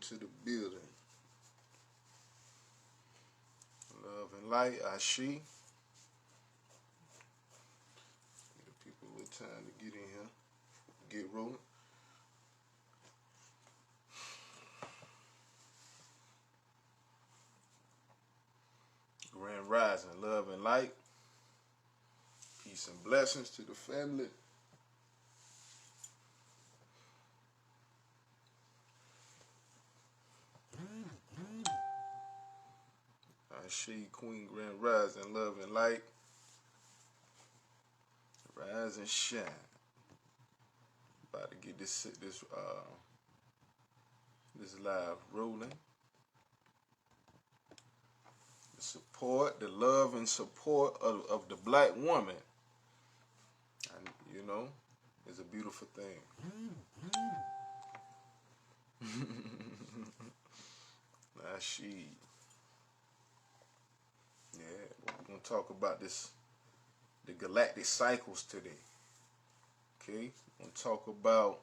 into the building. Love and light, Ashi. Give people a little time to get in here, get rolling. Grand Rising, love and light. Peace and blessings to the family. Ashi, Queen, Grand Rising, love and light. Rise and shine. About to get this live rolling. The support, the love and support of the black woman, and you know, is a beautiful thing. Ashi. Yeah, we're gonna talk about the galactic cycles today. Okay, we're gonna talk about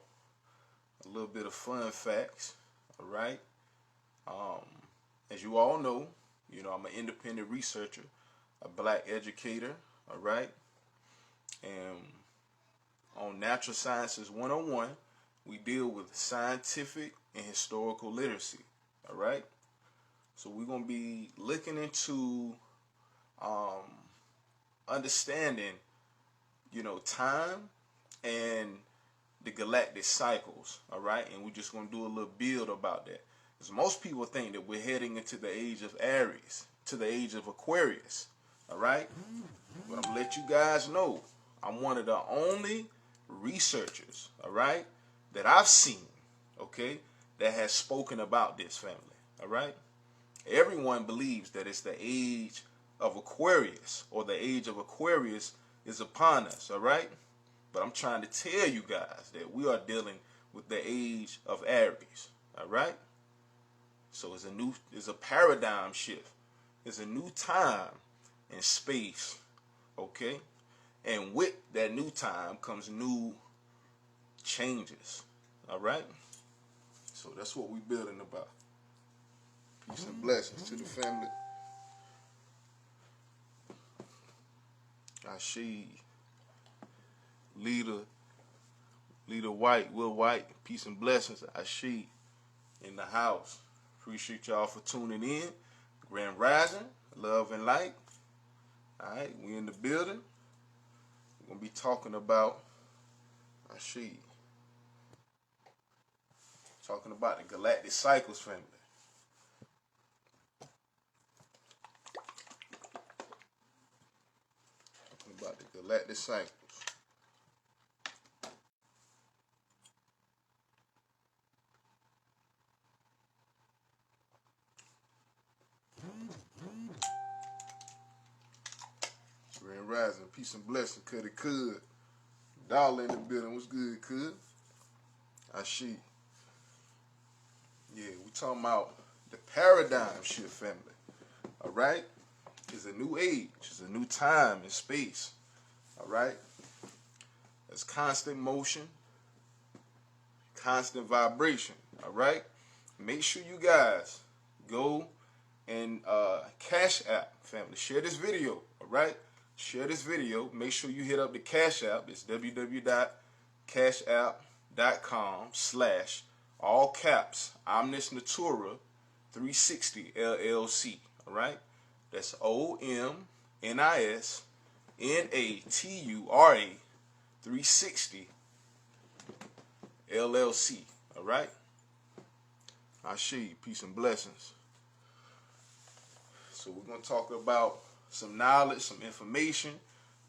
a little bit of fun facts. All right. As you all know, I'm an independent researcher, a black educator. All right, and on Natural Sciences 101, we deal with scientific and historical literacy. All right, so we're gonna be looking into understanding, time and the galactic cycles, all right? And we're just going to do a little build about that. Because most people think that we're heading into the age of Aries, to the age of Aquarius, all right? But I'm going to let you guys know, I'm one of the only researchers, all right, that I've seen, okay, that has spoken about this family, all right? Everyone believes that it's the age of Aquarius, or the age of Aquarius is upon us, all right? But I'm trying to tell you guys that we are dealing with the age of Aries, all right? So it's a paradigm shift. It's a new time and space, okay? And with that new time comes new changes, all right? So that's what we're building about. Peace and blessings to the family. Ashi, Leader White, Will White, peace and blessings. Ashi in the house. Appreciate y'all for tuning in. Grand Rising, love and light. All right, we in the building. We're gonna be talking about Ashi. Talking about the galactic cycles family. About the galactic cycles. Grand Rising, peace and blessing, Cuddy Cud. Dollar in the building, what's good, Cud? Ashi. Yeah, we talking about the paradigm shift family. All right? It's a new age. It's a new time and space. All right? There's constant motion, constant vibration. All right? Make sure you guys go and Cash App, family. Share this video. All right? Share this video. Make sure you hit up the Cash App. It's www.cashapp.com/ all caps Omnis Natura 360 LLC. All right? That's OMNIS NATURA 360 LLC. All right? Ashi, peace and blessings. So we're going to talk about some knowledge, some information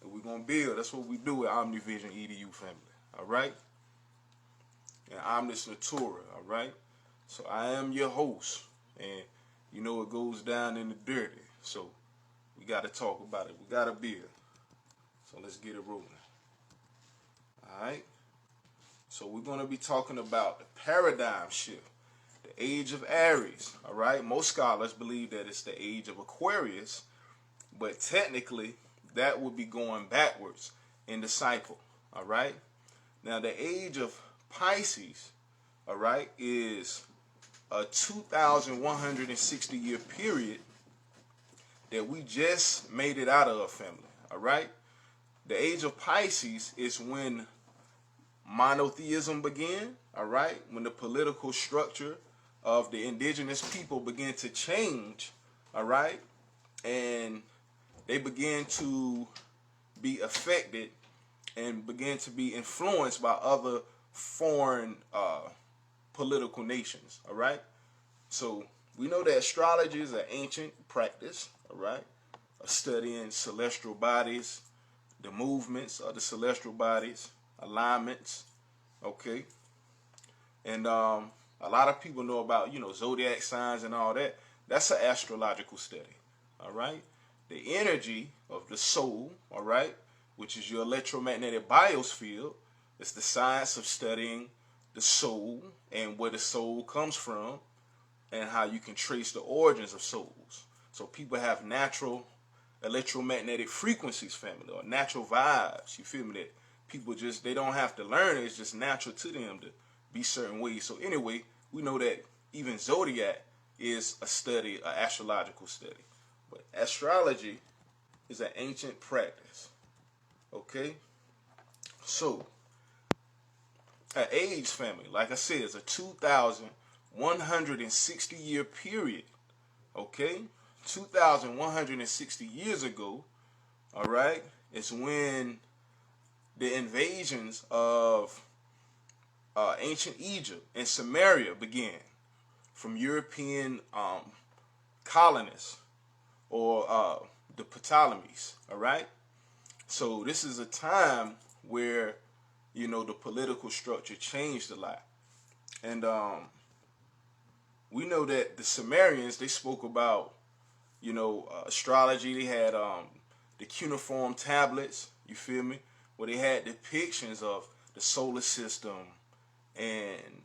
that we're going to build. That's what we do at OmniVision EDU family. All right? And Omnis Natura. All right? So I am your host. And you know it goes down in the dirty. So we got to talk about it. We got to build. So let's get it rolling. All right? So we're going to be talking about the paradigm shift, the age of Aries. All right? Most scholars believe that it's the age of Aquarius, but technically that would be going backwards in the cycle. All right? Now the age of Pisces, all right, is a 2,160 year period that we just made it out of, family. All right. The age of Pisces is when monotheism began. All right. When the political structure of the indigenous people began to change. All right. And they began to be affected and began to be influenced by other foreign political nations. All right. So we know that astrology is an ancient practice. All right. Of studying celestial bodies, the movements of the celestial bodies, alignments. Okay. And a lot of people know about, zodiac signs and all that. That's an astrological study. All right. The energy of the soul, all right, which is your electromagnetic biosphere, is the science of studying the soul and where the soul comes from and how you can trace the origins of souls. So people have natural electromagnetic frequencies, family, or natural vibes. You feel me? That people just, they don't have to learn it. It's just natural to them to be certain ways. So anyway, we know that even zodiac is a study, an astrological study. But astrology is an ancient practice. Okay? So, an age, family, like I said, is a 2,160 year period. Okay? 2,160 years ago, all right, is when the invasions of ancient Egypt and Samaria began from European colonists or the Ptolemies, all right? So this is a time where, the political structure changed a lot. And we know that the Sumerians, they spoke about, astrology. They had the cuneiform tablets, you feel me? Where they had depictions of the solar system and,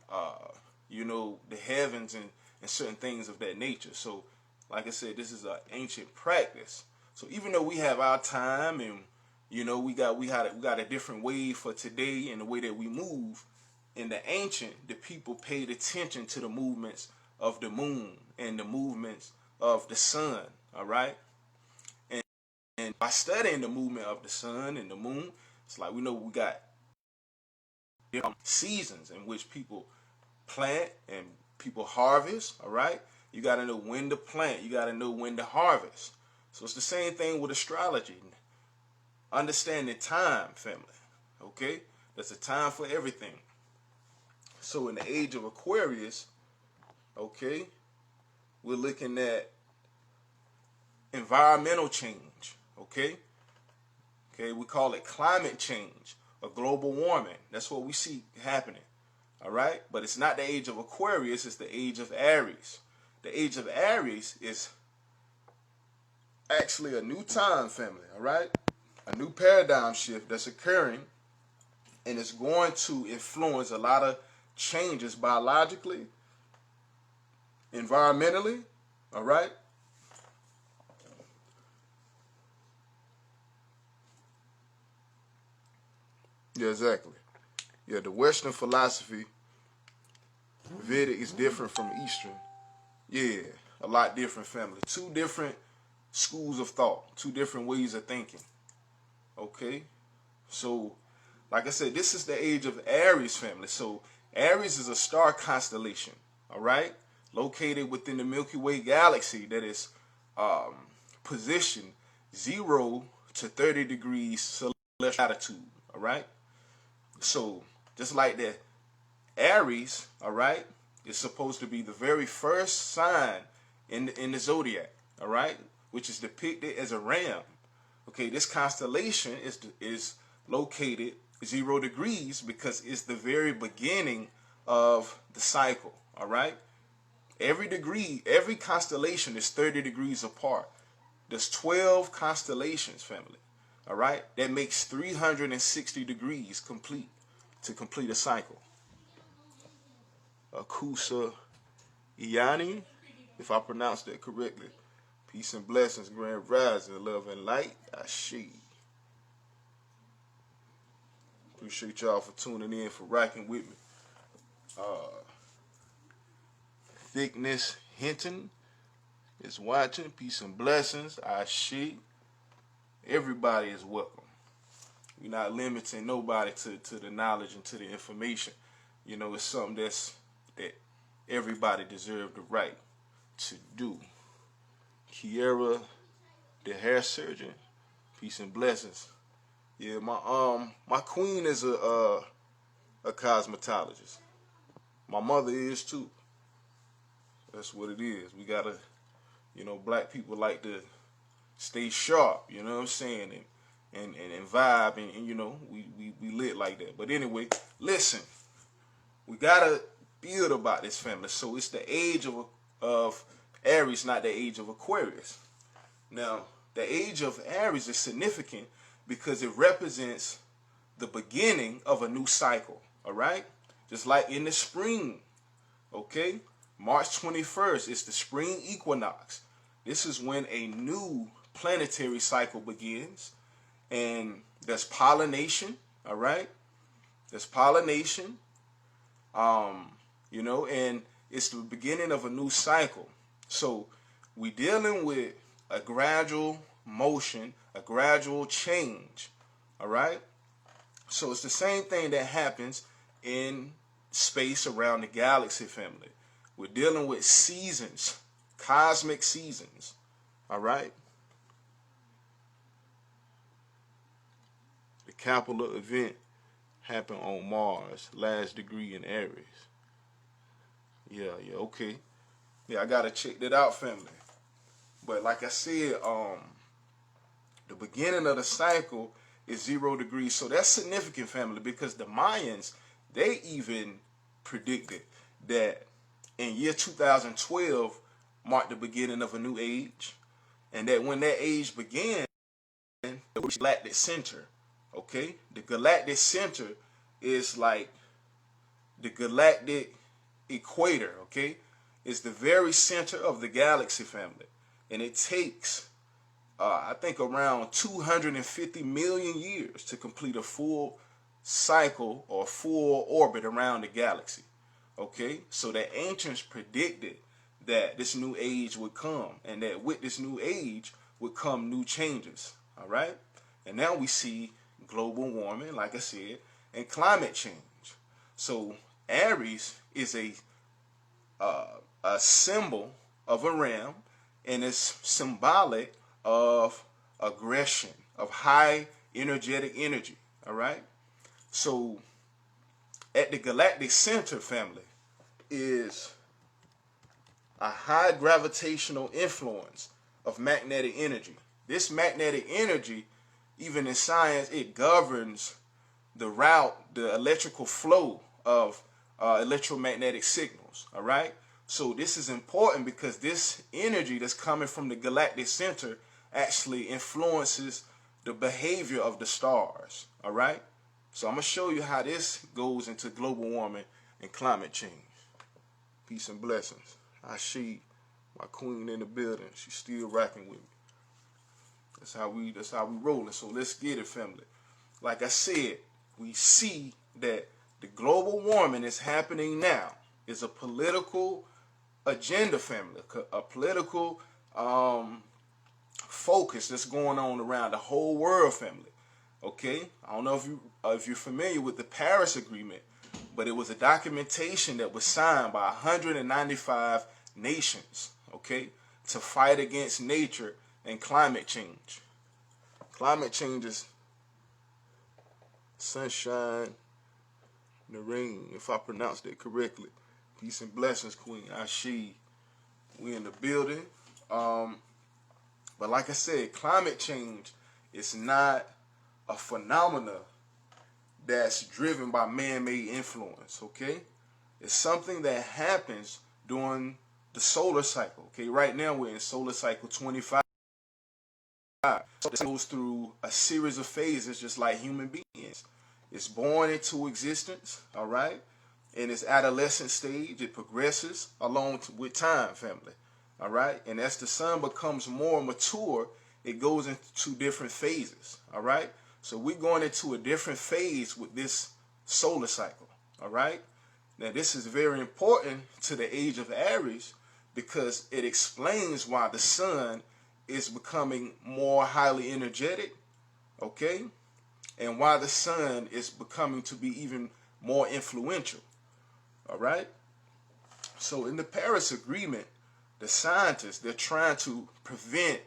the heavens and certain things of that nature. So, like I said, this is an ancient practice. So even though we have our time and we got a different way for today and the way that we move, in the ancient, the people paid attention to the movements of the moon and the movements of the sun. All right, and by studying the movement of the sun and the moon, it's like we know we got different seasons in which people plant and people harvest. All right, you got to know when to plant. You got to know when to harvest. So it's the same thing with astrology. Understanding time, family. Okay, there's a time for everything. So in the age of Aquarius, okay, we're looking at environmental change. Okay, we call it climate change or global warming. That's what we see happening. All right, but it's not the age of Aquarius. It's the age of Aries. The age of Aries is actually a new time, family. All right, a new paradigm shift that's occurring, and it's going to influence a lot of changes biologically, environmentally. All right. Yeah, exactly. Yeah, the Western philosophy, Vedic, is different from Eastern. Yeah, a lot different, family. Two different schools of thought, two different ways of thinking. Okay? So, like I said, this is the age of Aries, family. So, Aries is a star constellation, all right? Located within the Milky Way galaxy that is positioned 0 to 30 degrees celestial latitude, all right? So, just like that, Aries, all right, is supposed to be the very first sign in the zodiac, all right, which is depicted as a ram. Okay, this constellation is located 0 degrees because it's the very beginning of the cycle, all right? Every constellation is 30 degrees apart. There's 12 constellations, family, all right? That makes 360 degrees to complete a cycle. Akusa Iani, if I pronounced that correctly. Peace and blessings, grand rising, love and light. Ashi. Appreciate y'all for tuning in, for rocking with me. Thickness Hinton is watching. Peace and blessings. She. Everybody is welcome. We're not limiting nobody to the knowledge and to the information. You know, it's something that everybody deserves the right to do. Kiera, the hair surgeon. Peace and blessings. Yeah, my queen is a cosmetologist. My mother is too. That's what it is. We gotta, black people like to stay sharp. You know what I'm saying? And vibe and we lit like that. But anyway, listen, we gotta build about this family. So it's the age of Aries, not the age of Aquarius. Now, the age of Aries is significant because it represents the beginning of a new cycle. All right, just like in the spring. Okay, March 21st is the spring equinox. This is when a new planetary cycle begins. And there's pollination, all right? There's pollination, and it's the beginning of a new cycle. So we're dealing with a gradual motion, a gradual change, all right? So it's the same thing that happens in space around the galaxy family. We're dealing with seasons, cosmic seasons, all right? The Kepler event happened on Mars, last degree in Aries. Yeah, okay. Yeah, I gotta check that out, family. But like I said, the beginning of the cycle is 0 degrees. So that's significant, family, because the Mayans, they even predicted that in year 2012 marked the beginning of a new age. And that when that age began, the galactic center. Okay, the galactic center is like the galactic equator. Okay, it's the very center of the galaxy family, and it takes, I think, around 250 million years to complete a full cycle or full orbit around the galaxy. Okay, so the ancients predicted that this new age would come, and that with this new age would come new changes. All right, and now we see global warming, like I said, and climate change. So Aries is a symbol of a ram, and it's symbolic of aggression, of high energetic energy. All right. So at the galactic center, family, is a high gravitational influence of magnetic energy. This magnetic energy, even in science, it governs the route, the electrical flow of electromagnetic signals. All right. So this is important because this energy that's coming from the galactic center actually influences the behavior of the stars. All right. So I'm going to show you how this goes into global warming and climate change. Peace and blessings. She, my queen in the building, she's still rocking with me. That's how we rolling. So let's get it, family. Like I said, we see that the global warming is happening now. It's a political agenda, family. A political focus that's going on around the whole world, family. Okay, I don't know if you're familiar with the Paris Agreement, but it was a documentation that was signed by 195 nations. Okay, to fight against nature and climate change. Climate change is sunshine, the rain, if I pronounced it correctly. Peace and blessings, Queen She. We in the building. But like I said, climate change is not a phenomena that's driven by man-made influence, okay? It's something that happens during the solar cycle, okay? Right now we're in solar cycle 25. So it goes through a series of phases just like human beings. It's born into existence, all right? In its adolescent stage, it progresses along with time, family, all right? And as the sun becomes more mature, it goes into different phases, all right? So we're going into a different phase with this solar cycle, all right? Now, this is very important to the age of Aries because it explains why the sun is becoming more highly energetic, okay? And why the sun is becoming to be even more influential, all right? So in the Paris Agreement, the scientists, they're trying to prevent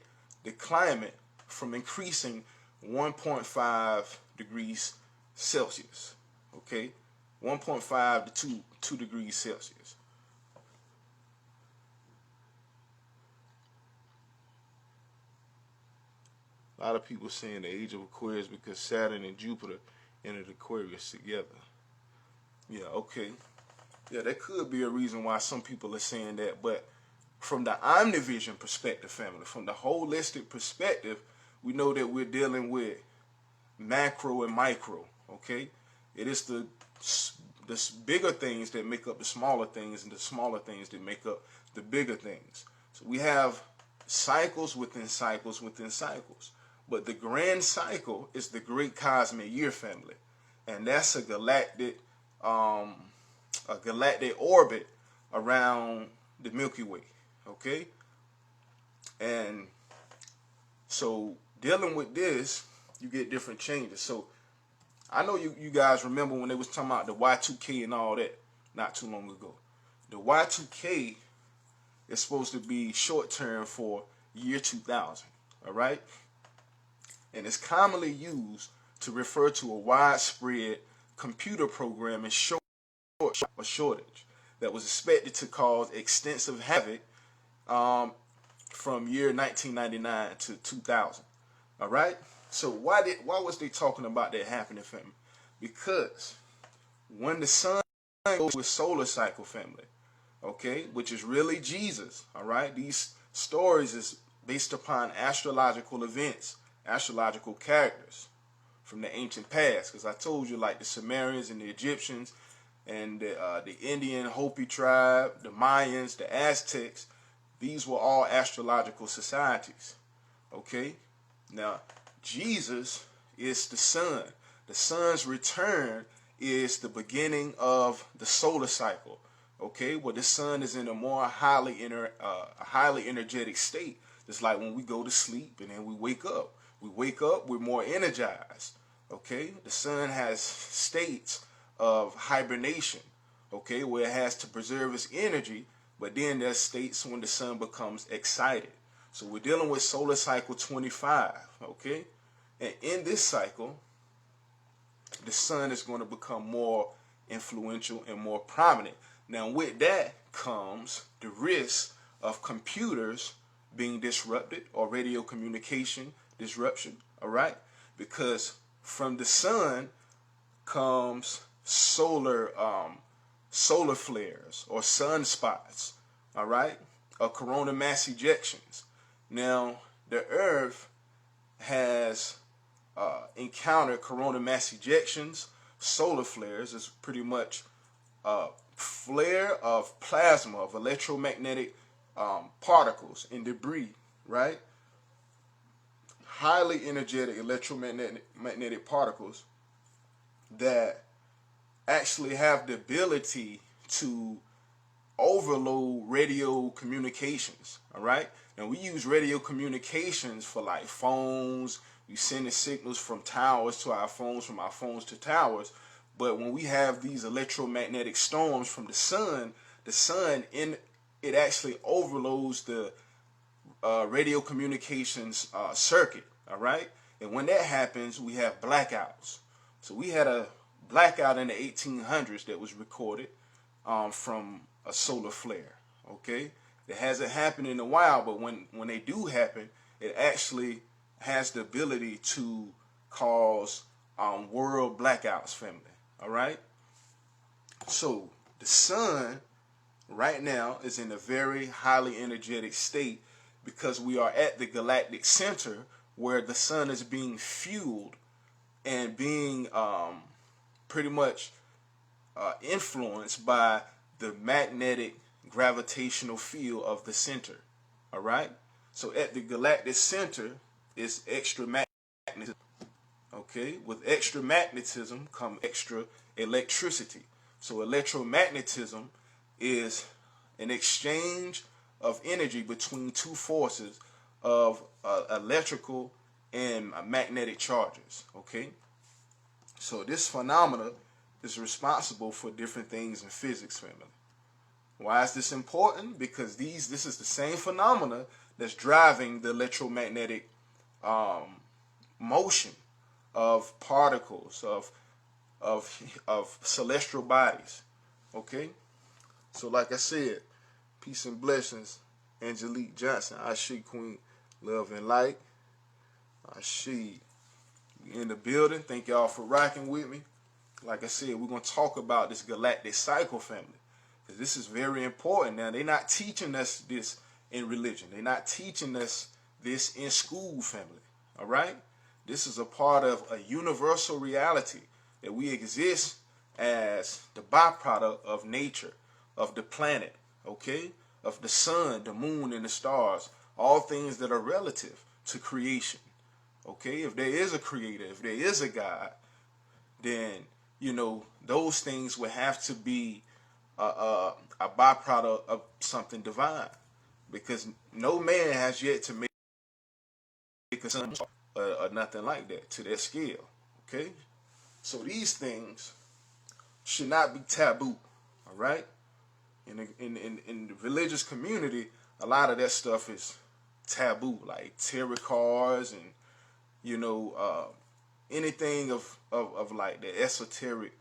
the climate from increasing 1.5 degrees Celsius, okay? 1.5 to 2 degrees Celsius. A lot of people saying the age of Aquarius because Saturn and Jupiter entered Aquarius together. Yeah, okay. Yeah, that could be a reason why some people are saying that. But from the omnivision perspective, family, from the holistic perspective, we know that we're dealing with macro and micro, okay? It is the bigger things that make up the smaller things, and the smaller things that make up the bigger things. So we have cycles within cycles within cycles. But the grand cycle is the great cosmic year, family. And that's a galactic orbit around the Milky Way, okay? And so dealing with this, you get different changes. So I know you guys remember when they was talking about the Y2K and all that not too long ago. The Y2K is supposed to be short term for year 2000, all right? And it's commonly used to refer to a widespread computer programming shortage that was expected to cause extensive havoc from year 1999 to 2000. All right. So why was they talking about that happening, family? Because when the sun goes with solar cycle, family, okay, which is really Jesus. All right. These stories is based upon astrological events, astrological characters from the ancient past. Because I told you, like the Sumerians and the Egyptians and the Indian Hopi tribe, the Mayans, the Aztecs, these were all astrological societies. Okay? Now, Jesus is the sun. The sun's return is the beginning of the solar cycle. Okay? Where the sun is in a more highly energetic state. Just like when we go to sleep and then we wake up. We wake up, we're more energized. Okay? The sun has states of hibernation, okay, where it has to preserve its energy, but then there's states when the sun becomes excited. So we're dealing with solar cycle 25, okay? And in this cycle, the sun is going to become more influential and more prominent. Now with that comes the risk of computers being disrupted or radio communication disruption, all right? Because from the sun comes solar flares or sunspots, all right, or coronal mass ejections. Now the Earth has encountered coronal mass ejections, solar flares. Is pretty much a flare of plasma, of electromagnetic particles and debris, right? Highly energetic electromagnetic particles that actually have the ability to overload radio communications, all right? Now we use radio communications for like phones. We send the signals from towers to our phones, from our phones to towers. But when we have these electromagnetic storms from the sun it actually overloads the radio communications circuit, all right? And when that happens, we have blackouts. So we had a blackout in the 1800s that was recorded from a solar flare, okay? It hasn't happened in a while, but when they do happen, it actually has the ability to cause world blackouts, family, all right? So the sun right now is in a very highly energetic state because we are at the galactic center where the sun is being fueled and being pretty much influenced by the magnetic gravitational field of the center, all right? So at the galactic center is extra magnetism, okay? With extra magnetism come extra electricity. So electromagnetism is an exchange of energy between two forces of electrical and magnetic charges. Okay, so this phenomena is responsible for different things in physics, family. Why is this important? Because this is the same phenomena that's driving the electromagnetic motion of particles of celestial bodies. Okay, so like I said, peace and blessings, Angelique Johnson. I see Queen, love and light. I see you in the building. Thank y'all for rocking with me. Like I said, we're gonna talk about this galactic cycle, family. This is very important. Now, they're not teaching us this in religion. They're not teaching us this in school, family. All right? This is a part of a universal reality that we exist as the byproduct of nature, of the planet, okay? Of the sun, the moon, and the stars. All things that are relative to creation, okay? If there is a creator, if there is a God, then, you know, those things would have to be a byproduct of something divine, because no man has yet to make a sun or nothing like that to that scale. Okay, so these things should not be taboo. All right, in the religious community, a lot of that stuff is taboo, like tarot cards and anything of like the esoteric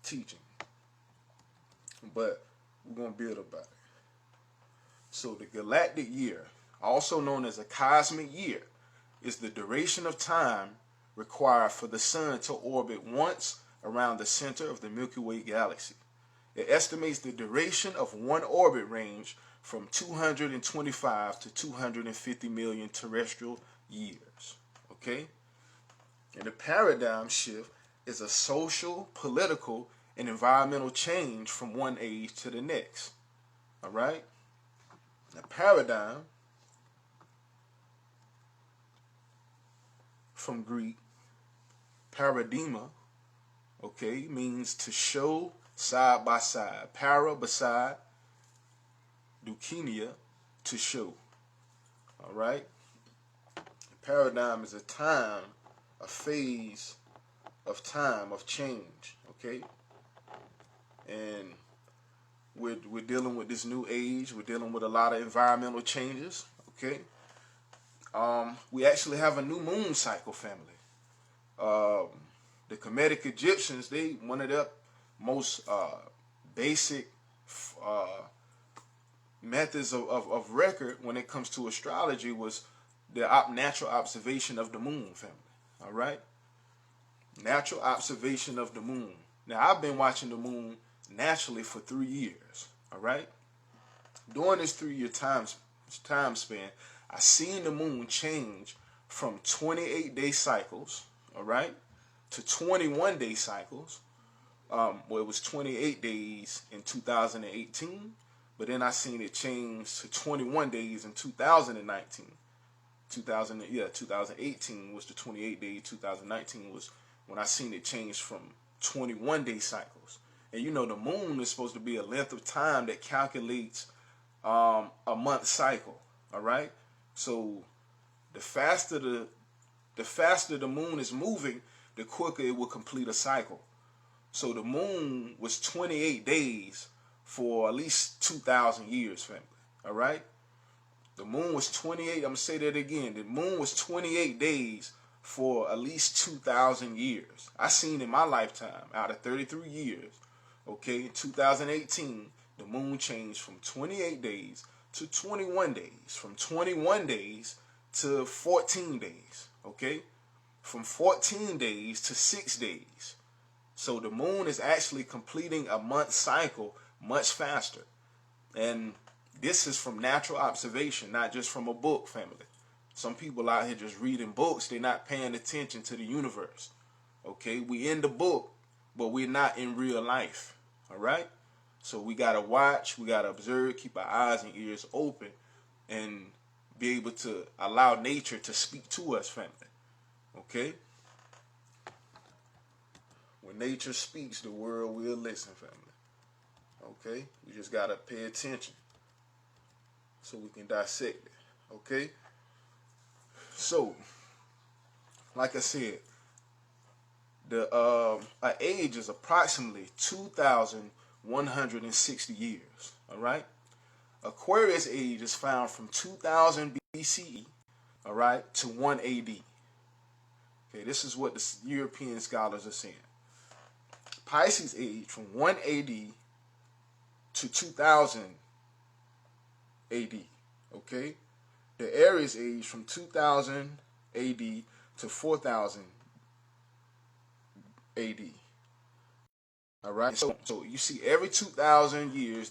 teaching. But we're going to build about it. So the galactic year, also known as a cosmic year, is the duration of time required for the sun to orbit once around the center of the Milky Way galaxy. It estimates the duration of one orbit range from 225 to 250 million terrestrial years. Okay? And the paradigm shift is a social, political, and environmental change from one age to the next. All right? The paradigm, from Greek, paradigma, okay, means to show side by side. Para, beside, dukenia, to show. All right? The paradigm is a time, a phase of time, of change, okay? And we're dealing with this new age. We're dealing with a lot of environmental changes, okay? We actually have a new moon cycle, family. The Kemetic Egyptians, one of their most basic methods of record when it comes to astrology was the natural observation of the moon, family. All right? Natural observation of the moon. Now, I've been watching the moon naturally for 3 years. All right? During this 3-year time span, I seen the moon change from 28-day cycles, all right, to 21-day cycles. Well, it was 28 days in 2018, but then I seen it change to 21 days in 2019. 2018 was the 28 days. 2019 was when I seen it change from 21-day cycles. And you know, the moon is supposed to be a length of time that calculates a month cycle. All right. So the faster the moon is moving, the quicker it will complete a cycle. So the moon was 28 days for at least 2,000 years, family. All right. The moon was 28. I'm gonna say that again. The moon was 28 days for at least 2,000 years. I seen in my lifetime, out of 33 years, okay, in 2018, the moon changed from 28 days to 21 days, from 21 days to 14 days, okay, from 14 days to 6 days. So the moon is actually completing a month cycle much faster. And this is from natural observation, not just from a book, family. Some people out here just reading books, they're not paying attention to the universe. Okay, we in the book, but we're not in real life. All right? So we got to watch, we got to observe, keep our eyes and ears open, and be able to allow nature to speak to us, family. Okay? When When nature speaks, the world will listen, family. Okay? We just got to pay attention so we can dissect it. Okay? So, like I said, the age is approximately 2,160 years. All right? Aquarius age is found from 2000 BCE, all right, to 1 AD. Okay, this is what the European scholars are saying. Pisces age from 1 AD to 2000 AD. Okay, the Aries age from 2000 AD to 4000 AD. All right, so you see every 2,000 years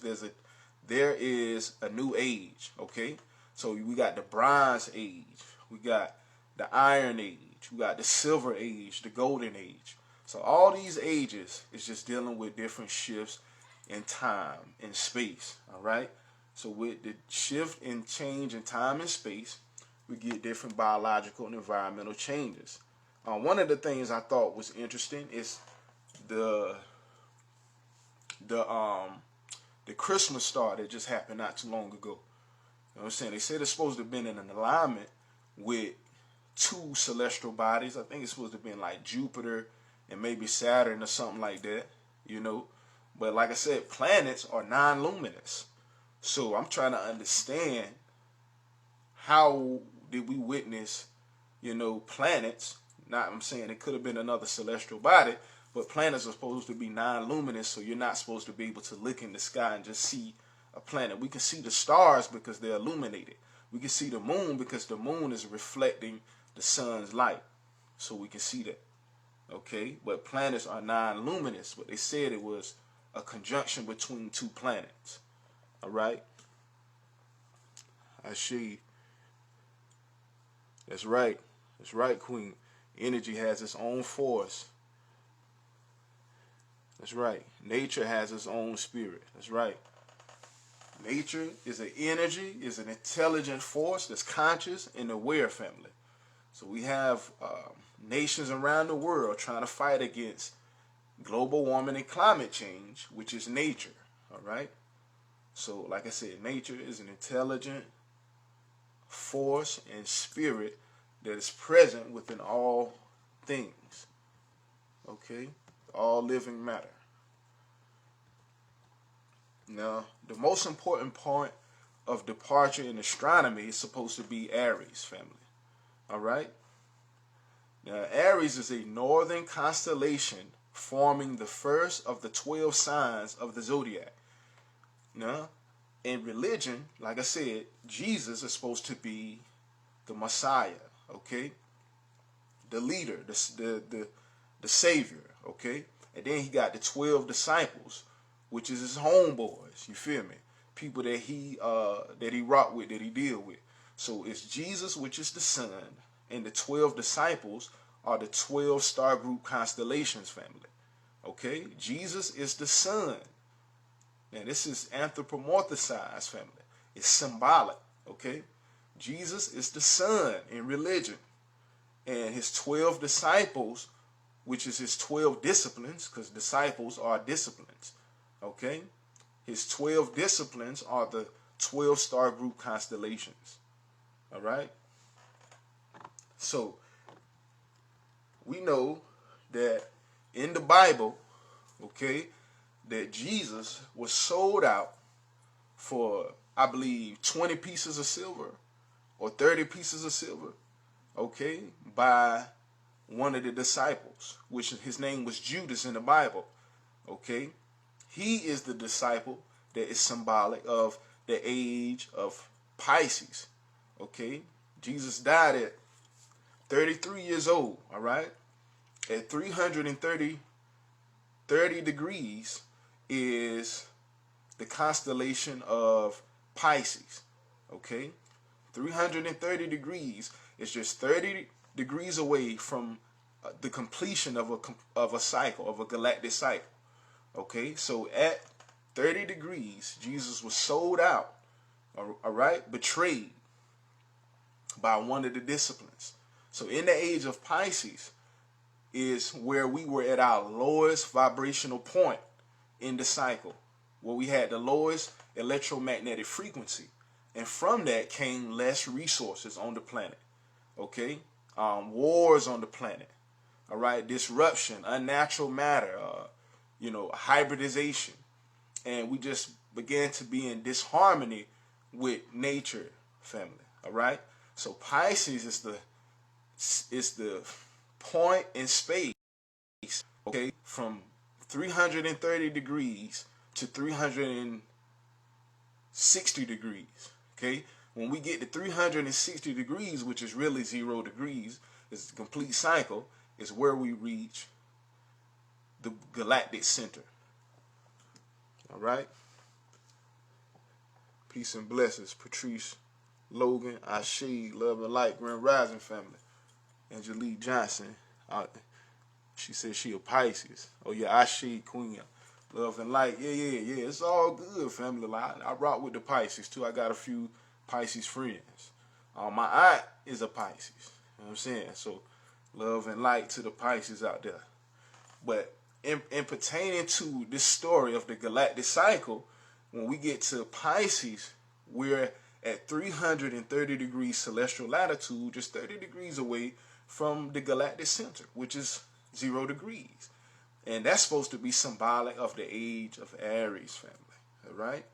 there is a new age. Okay, so we got the Bronze Age, we got the Iron Age, we got the Silver Age, the Golden Age. So all these ages is just dealing with different shifts in time and space. All right. So with the shift and change in time and space, we get different biological and environmental changes. One of the things I thought was interesting is the Christmas star that just happened not too long ago. You know what I'm saying? They said it's supposed to have been in an alignment with two celestial bodies. I think it's supposed to have been like Jupiter and maybe Saturn or something like that, you know. But like I said, planets are non-luminous. So I'm trying to understand, how did we witness, you know, planets? Not, I'm saying it could have been another celestial body, but planets are supposed to be non-luminous, so you're not supposed to be able to look in the sky and just see a planet. We can see the stars because they're illuminated. We can see the moon because the moon is reflecting the sun's light, so we can see that. Okay, but planets are non-luminous, but they said it was a conjunction between two planets. All right, I see. That's right. That's right, Queen. Energy has its own force. That's right. Nature has its own spirit. That's right. Nature is an energy, is an intelligent force that's conscious and aware, family. So we have nations around the world trying to fight against global warming and climate change, which is nature. All right. So, like I said, nature is an intelligent force and spirit that is present within all things. Okay, all living matter. Now, the most important point of departure in astronomy is supposed to be Aries, family. All right. Now, Aries is a northern constellation forming the first of the 12 signs of the zodiac. Now, in religion, like I said, Jesus is supposed to be the Messiah, okay? The leader, the savior, okay? And then he got the 12 disciples, which is his homeboys, you feel me? People that he rocked with, that he deal with. So it's Jesus, which is the sun, and the 12 disciples are the 12 star group constellations, family. Okay? Jesus is the sun. Now, this is anthropomorphized, family. It's symbolic, okay? Jesus is the sun in religion. And his 12 disciples, which is his 12 disciplines, because disciples are disciplines, okay? His 12 disciplines are the 12 star group constellations, all right? So, we know that in the Bible, okay, that Jesus was sold out for, I believe, 20 pieces of silver or 30 pieces of silver, okay, by one of the disciples, which his name was Judas in the Bible, okay. He is the disciple that is symbolic of the age of Pisces, okay. Jesus died at 33 years old, all right. At 330 degrees is the constellation of Pisces, okay? 330 degrees is just 30 degrees away from the completion of a cycle, of a galactic cycle, okay? So at 30 degrees, Jesus was sold out, all right, betrayed by one of the disciplines. So in the age of Pisces is where we were at our lowest vibrational point in the cycle, where we had the lowest electromagnetic frequency. And from that came less resources on the planet. Okay? Wars on the planet. All right? Disruption, unnatural matter, hybridization. And we just began to be in disharmony with nature, family. All right? So Pisces is the point in space, okay, from 330 degrees to 360 degrees. Okay, when we get to 360 degrees, which is really 0 degrees, is the complete cycle, is where we reach the galactic center. All right. Peace and blessings, Patrice, Logan, Ashe, Love and Light, Grand Rising family. Angelique Johnson, she said she a Pisces. Oh yeah, Ashe, Queen, Love and Light. Yeah. It's all good, family. Like, I rock with the Pisces too. I got a few Pisces friends. My aunt is a Pisces. You know what I'm saying? So love and light to the Pisces out there. But in pertaining to this story of the galactic cycle, when we get to Pisces, we're at 330 degrees celestial latitude, just 30 degrees away from the galactic center, which is 0 degrees. And that's supposed to be symbolic of the age of Aries, family. All right?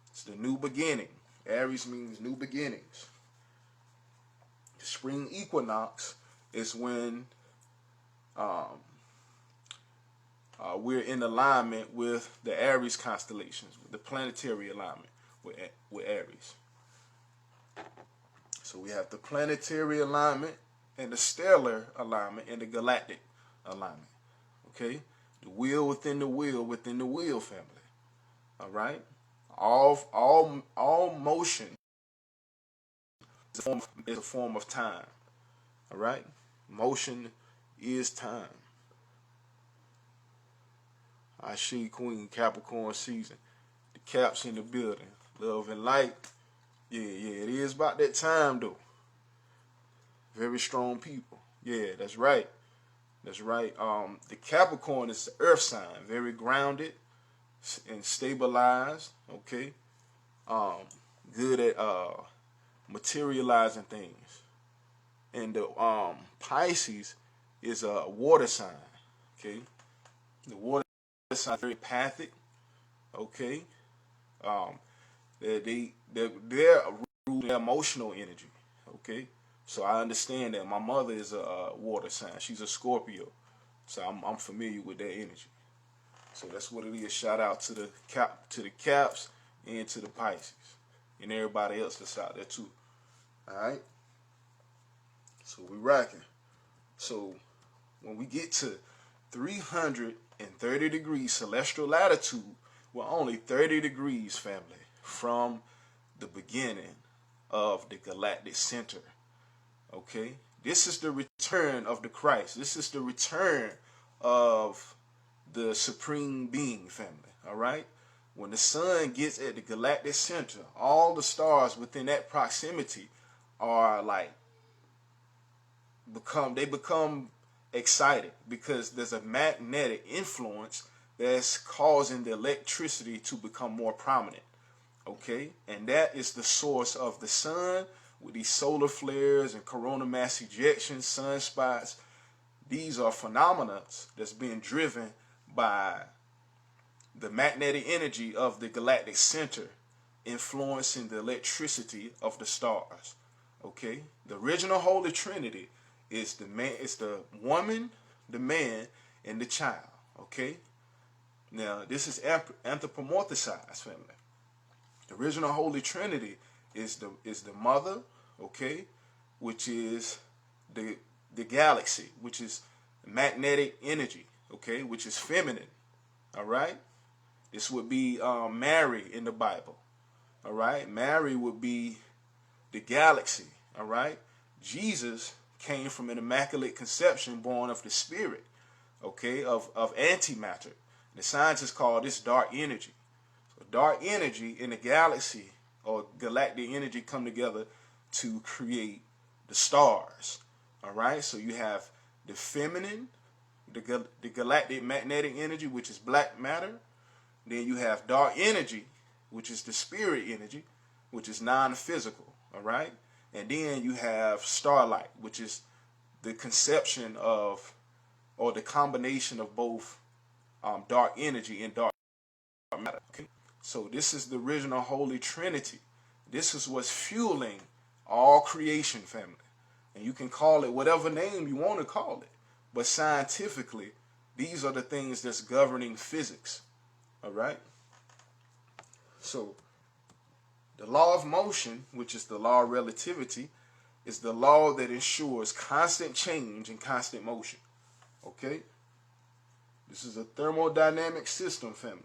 It's the new beginning. Aries means new beginnings. The spring equinox is when we're in alignment with the Aries constellations, with the planetary alignment with Aries. So we have the planetary alignment and the stellar alignment and the galactic alignment. Okay? The wheel within the wheel within the wheel, family. All right? All motion is a form of time. All right? Motion is time. Ashe, Queen, Capricorn season. The Caps in the building. Love and light. Yeah, it is about that time though. Very strong people. Yeah, that's right. That's right. The Capricorn is the earth sign, very grounded and stabilized. Okay. Good at materializing things. And the Pisces is a water sign. Okay. The water sign is very empathic. Okay. They're rooted in emotional energy. Okay. So I understand that. My mother is a water sign. She's a Scorpio. So I'm familiar with that energy. So that's what it is. Shout out to the Caps and to the Pisces and everybody else that's out there too. All right. So we rocking. So when we get to 330 degrees celestial latitude, we're only 30 degrees, family, from the beginning of the galactic center. Okay? This is the return of the Christ. This is the return of the supreme being, family. All right? When the sun gets at the galactic center, all the stars within that proximity are like become excited because there's a magnetic influence that's causing the electricity to become more prominent. Okay? And that is the source of the sun with these solar flares and coronal mass ejections, sunspots. These are phenomena that's being driven by the magnetic energy of the galactic center influencing the electricity of the stars. Okay? The original Holy Trinity is the man, it's the woman, the man, and the child. Okay? Now, this is anthropomorphized, family. The original Holy Trinity is the mother, okay, which is the galaxy, which is magnetic energy, okay, which is feminine. All right? This would be Mary in the Bible. All right? Mary would be the galaxy. All right? Jesus came from an immaculate conception born of the spirit, okay, of antimatter. The scientists call this dark energy. So dark energy in the galaxy or galactic energy come together to create the stars. All right? So you have the feminine, the galactic magnetic energy, which is black matter. Then you have dark energy, which is the spirit energy, which is non-physical, all right? And then you have starlight, which is the conception of, or the combination of both dark energy and dark matter. Okay? So this is the original Holy Trinity. This is what's fueling all creation, family. And you can call it whatever name you want to call it. But scientifically, these are the things that's governing physics. All right? So the law of motion, which is the law of relativity, is the law that ensures constant change and constant motion. Okay? This is a thermodynamic system, family.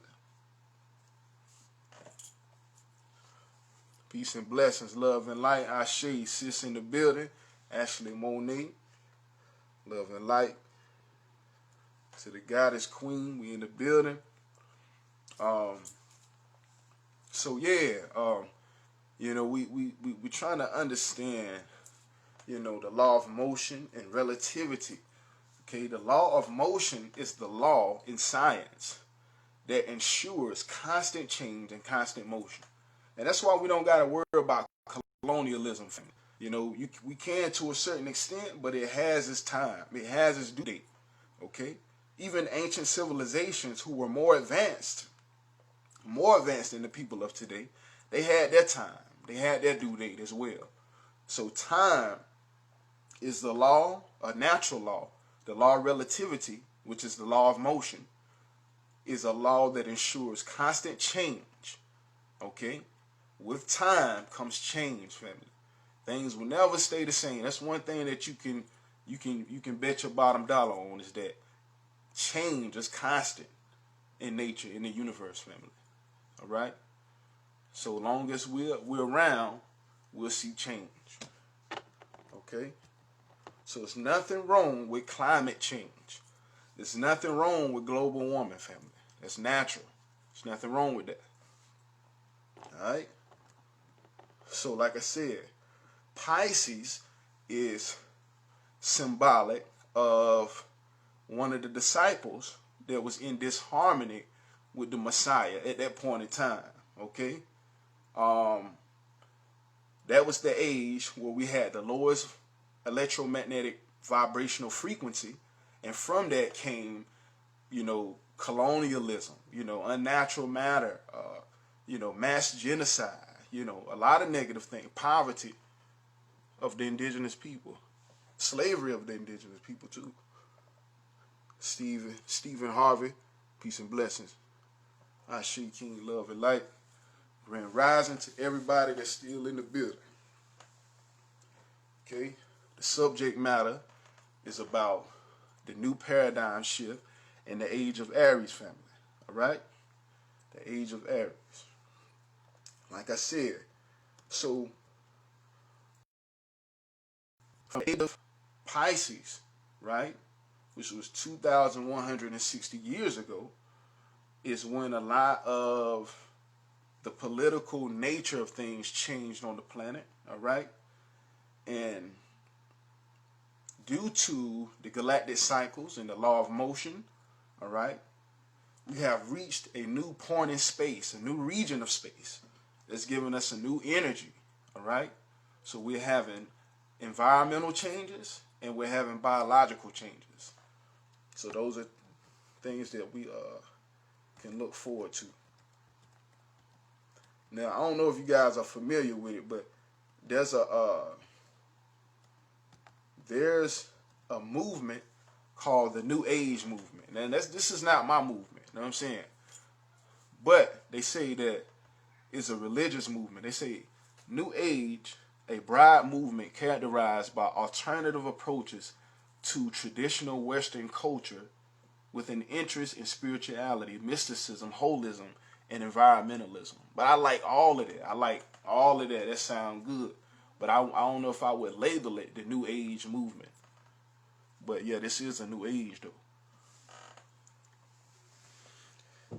Peace and blessings, love and light. Ashe, sis in the building. Ashley Monet, love and light. To the goddess queen, we in the building. So yeah, you know, we trying to understand, you know, the law of motion and relativity. Okay, the law of motion is the law in science that ensures constant change and constant motion. And that's why we don't got to worry about colonialism. You know, we can to a certain extent, but it has its time. It has its due date. Okay? Even ancient civilizations who were more advanced than the people of today, they had their time. They had their due date as well. So time is the law, a natural law. The law of relativity, which is the law of motion, is a law that ensures constant change. Okay? With time comes change, family. Things will never stay the same. That's one thing that you can bet your bottom dollar on, is that change is constant in nature, in the universe, family. All right? So long as we're around, we'll see change. Okay? So there's nothing wrong with climate change. There's nothing wrong with global warming, family. That's natural. There's nothing wrong with that. All right? So like I said, Pisces is symbolic of one of the disciples that was in disharmony with the Messiah at that point in time. Okay? That was the age where we had the lowest electromagnetic vibrational frequency, and from that came, you know, colonialism, you know, unnatural matter, you know, mass genocide, you know, a lot of negative things, poverty of the indigenous people, slavery of the indigenous people too. Stephen Harvey, peace and blessings. Ashe, King, love and light. Grand rising to everybody that's still in the building. Okay, the subject matter is about the new paradigm shift in the age of Aries, family. All right, the age of Aries. Like I said, so from the age of Pisces, right, which was 2,160 years ago, is when a lot of the political nature of things changed on the planet. All right. And due to the galactic cycles and the law of motion, all right, we have reached a new point in space, a new region of space that's giving us a new energy, all right? So we're having environmental changes and we're having biological changes. So those are things that we can look forward to. Now, I don't know if you guys are familiar with it, but there's a movement called the New Age movement. And this is not my movement, you know what I'm saying? But they say that it's a religious movement. They say New Age, a broad movement characterized by alternative approaches to traditional Western culture with an interest in spirituality, mysticism, holism, and environmentalism. But I like all of that. I like all of that. That sounds good. But I don't know if I would label it the New Age movement. But yeah, this is a new age, though.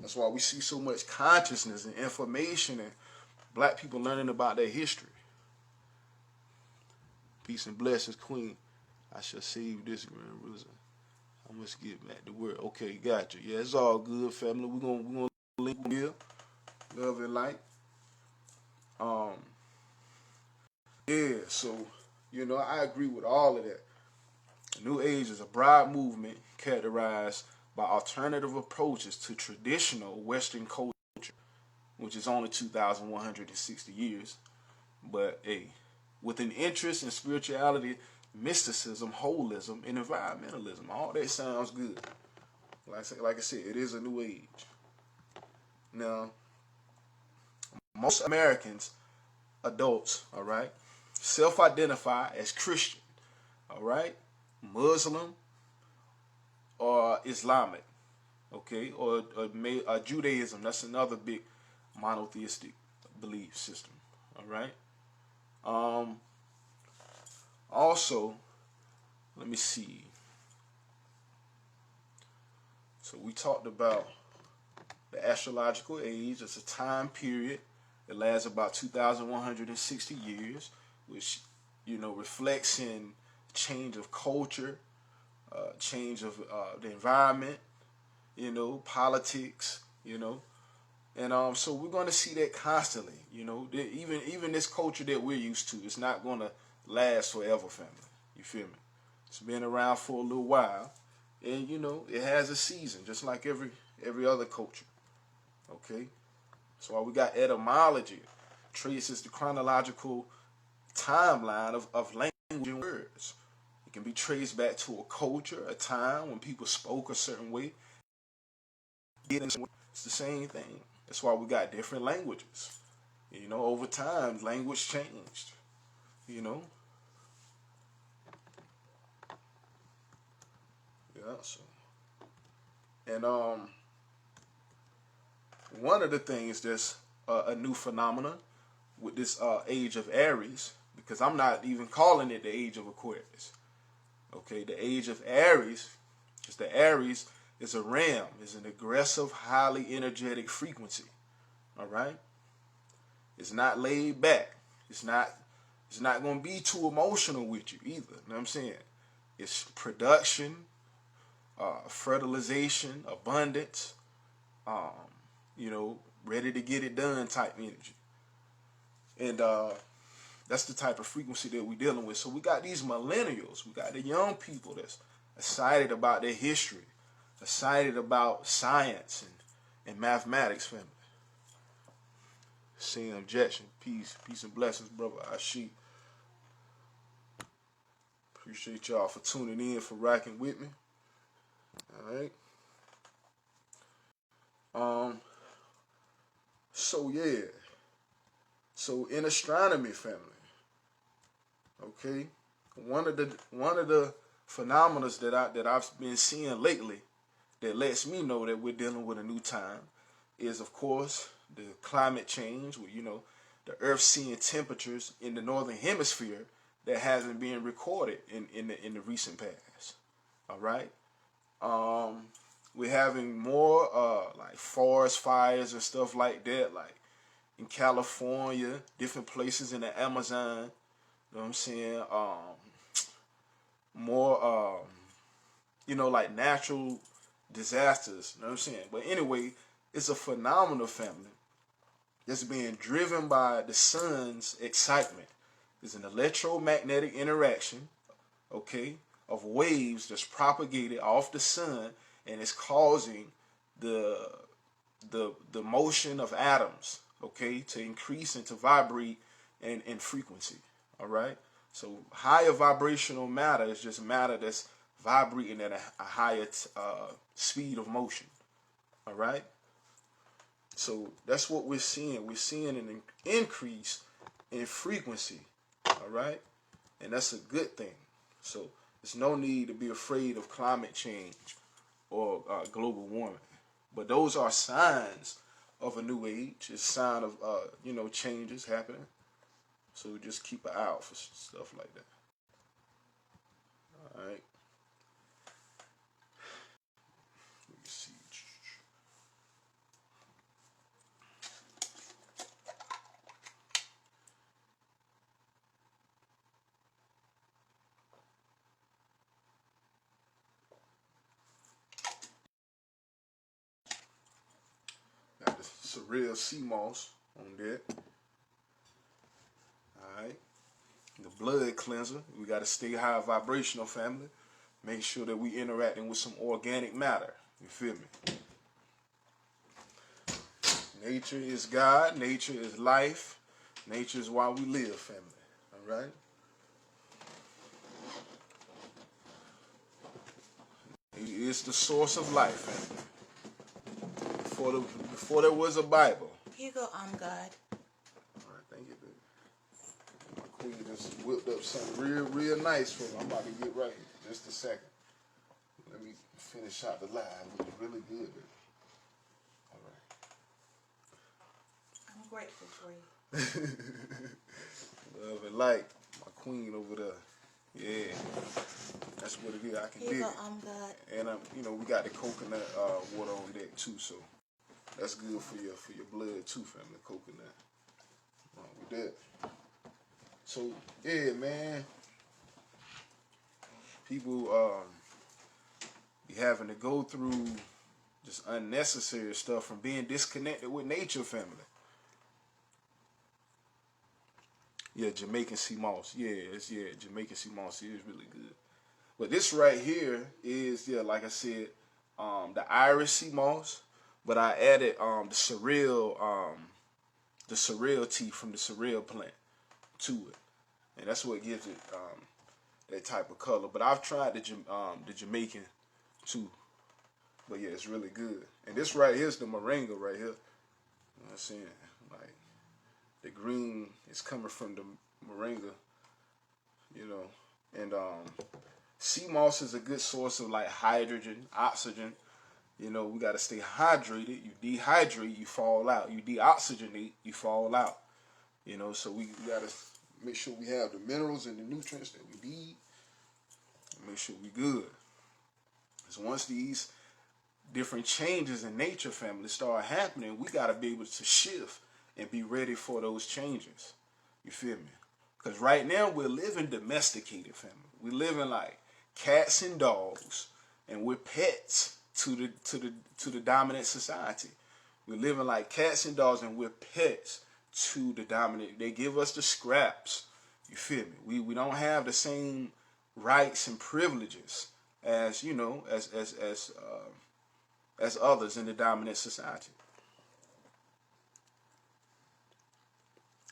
That's why we see so much consciousness and information and black people learning about their history. Peace and blessings, Queen. I shall save this grand risen. I must get back to work. Okay, gotcha. Yeah, it's all good, family. We're gonna link here. Love and light. Um, yeah, so I agree with all of that. The New Age is a broad movement characterized by alternative approaches to traditional Western culture, which is only 2,160 years. But with an interest in spirituality, mysticism, holism, and environmentalism, all that sounds good. Like I said, it is a new age. Now, most Americans, adults, all right, self-identify as Christian, all right, Muslim, or Islamic, okay, or Judaism. That's another big monotheistic belief system, all right. Um, Also, let me see. So we talked about the astrological age. It's a time period that lasts about 2,160 years, which reflects in change of culture, change of the environment, politics, and so we're going to see that constantly. Even this culture that we're used to, it's not going to last forever, family. You feel me? It's been around for a little while, and it has a season, just like every other culture. Okay, so while we got etymology, traces the chronological timeline of language and words. It can be traced back to a culture, a time when people spoke a certain way. It's the same thing. That's why we got different languages. Over time, language changed. Yeah. So, and one of the things that's a new phenomenon with this age of Aries, because I'm not even calling it the age of Aquarius. Okay, the age of Aries, because the Aries is a ram, is an aggressive, highly energetic frequency. All right, it's not laid back. It's not going to be too emotional with you either. You know what I'm saying? It's production, fertilization, abundance, um, ready to get it done type energy. And that's the type of frequency that we're dealing with. So we got these millennials. We got the young people that's excited about their history, excited about science and mathematics, family. Seeing objection. Peace and blessings, brother Ashi. Appreciate y'all for tuning in, for rocking with me. All right. So yeah. So in astronomy, family. Okay. One of the phenomena that I've been seeing lately that lets me know that we're dealing with a new time is, of course, the climate change. Where the Earth seeing temperatures in the northern hemisphere that hasn't been recorded in the recent past. All right. We're having more like forest fires and stuff like that, like in California, different places in the Amazon. You know what I'm saying? More like natural disasters. You know what I'm saying? But anyway, it's a phenomenal, family, that's being driven by the sun's excitement. It's an electromagnetic interaction, okay, of waves that's propagated off the sun, and it's causing the the motion of atoms, okay, to increase and to vibrate in frequency. All right. So higher vibrational matter is just matter that's vibrating at a higher speed of motion. All right. So that's what we're seeing. We're seeing an increase in frequency. All right. And that's a good thing. So there's no need to be afraid of climate change or global warming. But those are signs of a new age. It's a sign of changes happening. So just keep an eye out for stuff like that. All right. Let me see. surreal sea moss on there. Alright. The blood cleanser. We got to stay high vibrational, family. Make sure that we interacting with some organic matter. You feel me? Nature is God. Nature is life. Nature is why we live, family. Alright? It's the source of life, family. Before there was a Bible. Here you go, God. Alright, thank you, baby. My queen just whipped up something real nice for me. I'm about to get right here. Just a second. Let me finish out the live. It was really good, baby. Alright. I'm grateful for you. Love and light. My queen over there. Yeah. That's what it is. I can dig it. Here you go, God. And you know, we got the coconut water on deck too, so that's good for your blood too, family. Coconut. With that. So yeah, man. People be having to go through just unnecessary stuff from being disconnected with nature, family. Yeah, Jamaican sea moss. Jamaican sea moss is really good. But this right here is, like I said, the Aries sea moss. But I added the cereal tea from the cereal plant to it, and that's what gives it that type of color. But I've tried the Jamaican too. But yeah, it's really good. And this right here is the moringa right here. You know what I'm saying? Like, the green is coming from the moringa, you know. And sea moss is a good source of like hydrogen, oxygen. You know, we got to stay hydrated. You dehydrate, you fall out. You deoxygenate, you fall out. You know, so we got to make sure we have the minerals and the nutrients that we need. And make sure we good. Because once these different changes in nature, family, start happening, we got to be able to shift and be ready for those changes. You feel me? Because right now we're living domesticated, family. We're living like cats and dogs, and we're pets to the dominant society. We're living like cats and dogs, and we're pets to the dominant. They give us the scraps. You feel me? We don't have the same rights and privileges as, you know, as others in the dominant society.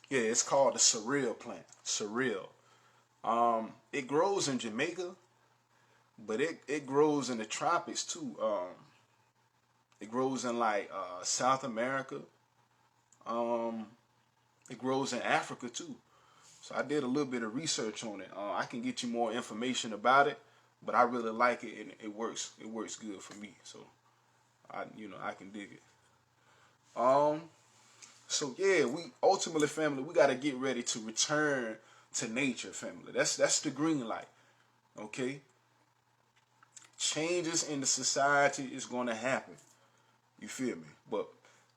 Yeah, it's called the cereal plant. Cereal. It grows in Jamaica, but it grows in the tropics too. It grows in like South America. It grows in Africa too. So I did a little bit of research on it. I can get you more information about it, but I really like it, and it works. It works good for me. So I can dig it. So yeah, we ultimately, family, we got to get ready to return to nature, family. That's the green light. Okay? Changes in the society is going to happen. You feel me? But